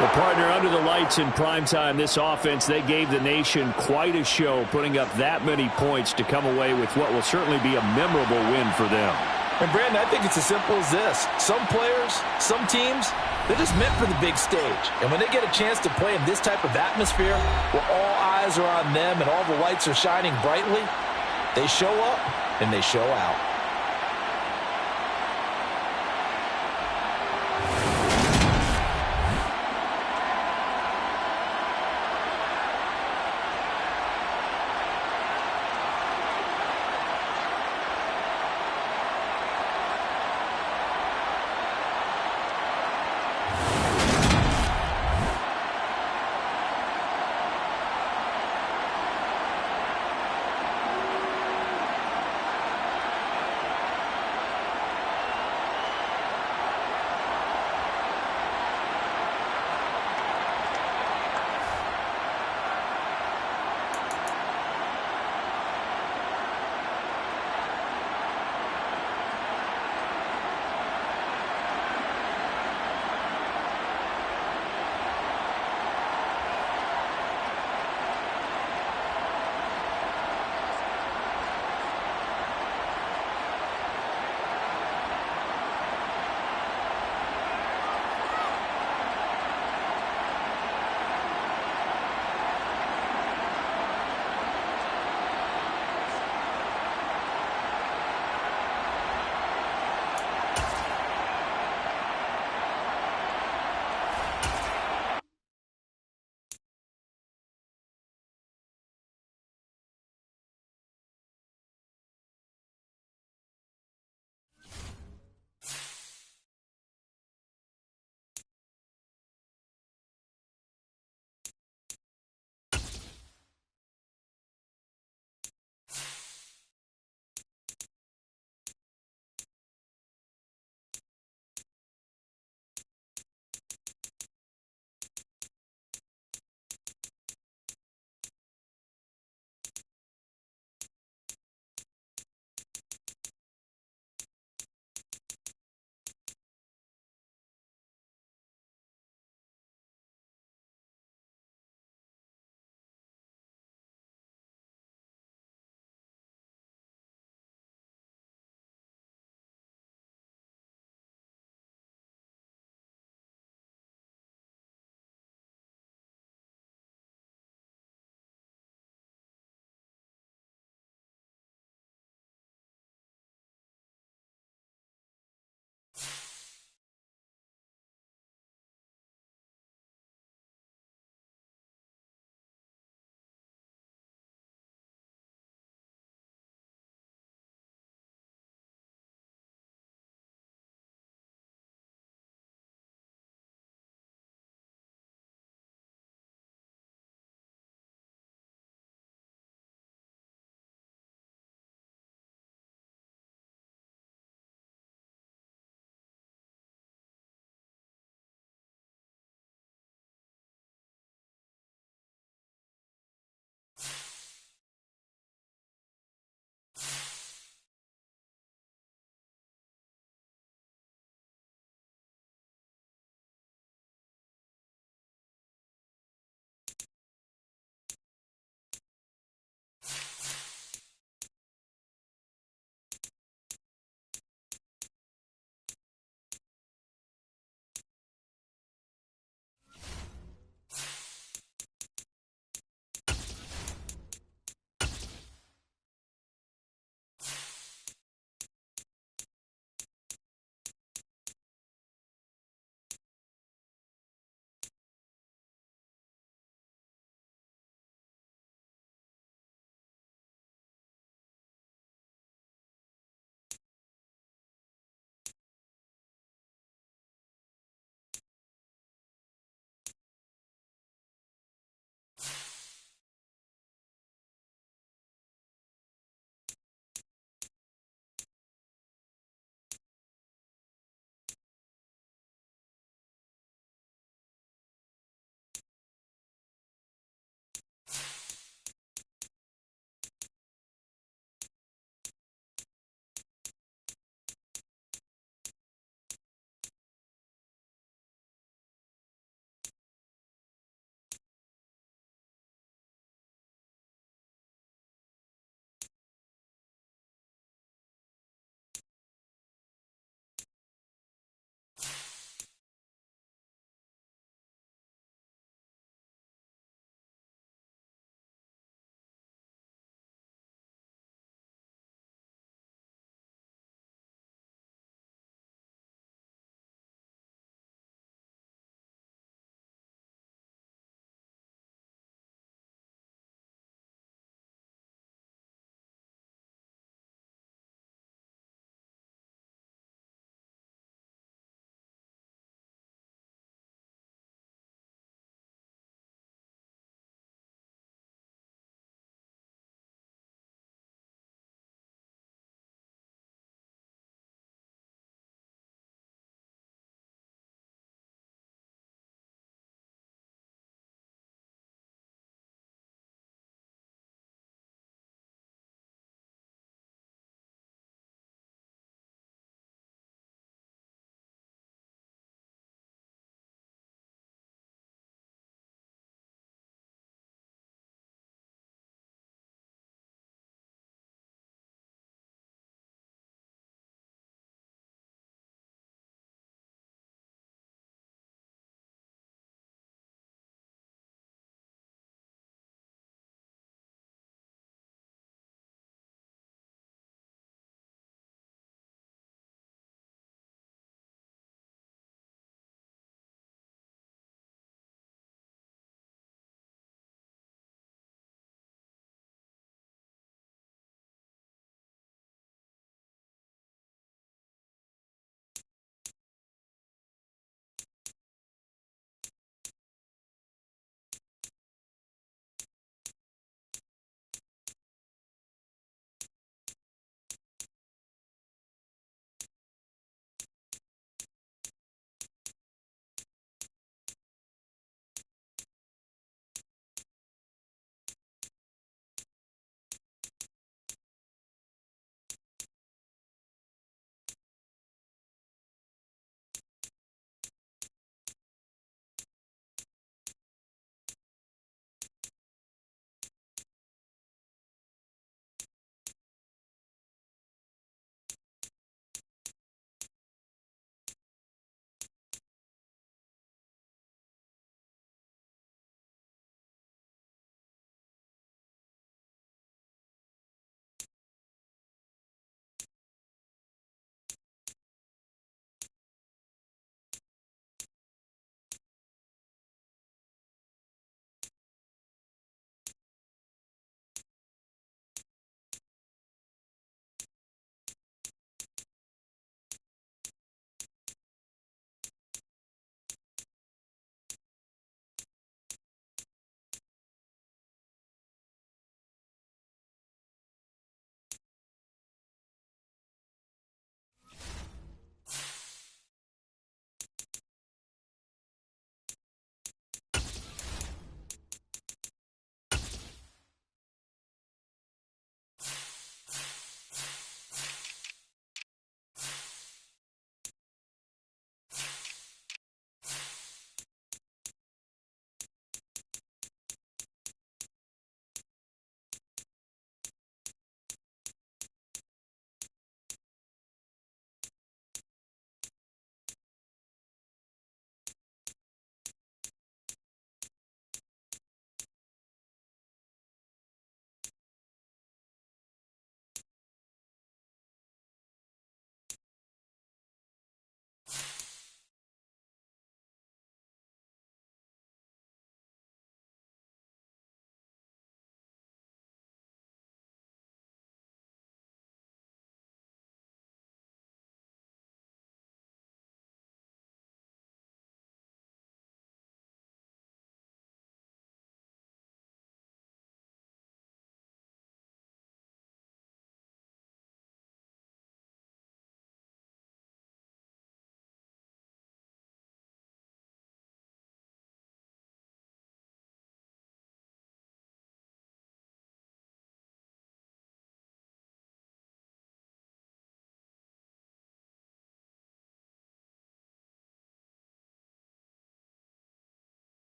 Well, partner, under the lights in primetime, this offense, they gave the nation quite a show, putting up that many points to come away with what will certainly be a memorable win for them. And, Brandon, I think it's as simple as this. Some players, some teams, they're just meant for the big stage. And when they get a chance to play in this type of atmosphere where all eyes are on them and all the lights are shining brightly, they show up and they show out.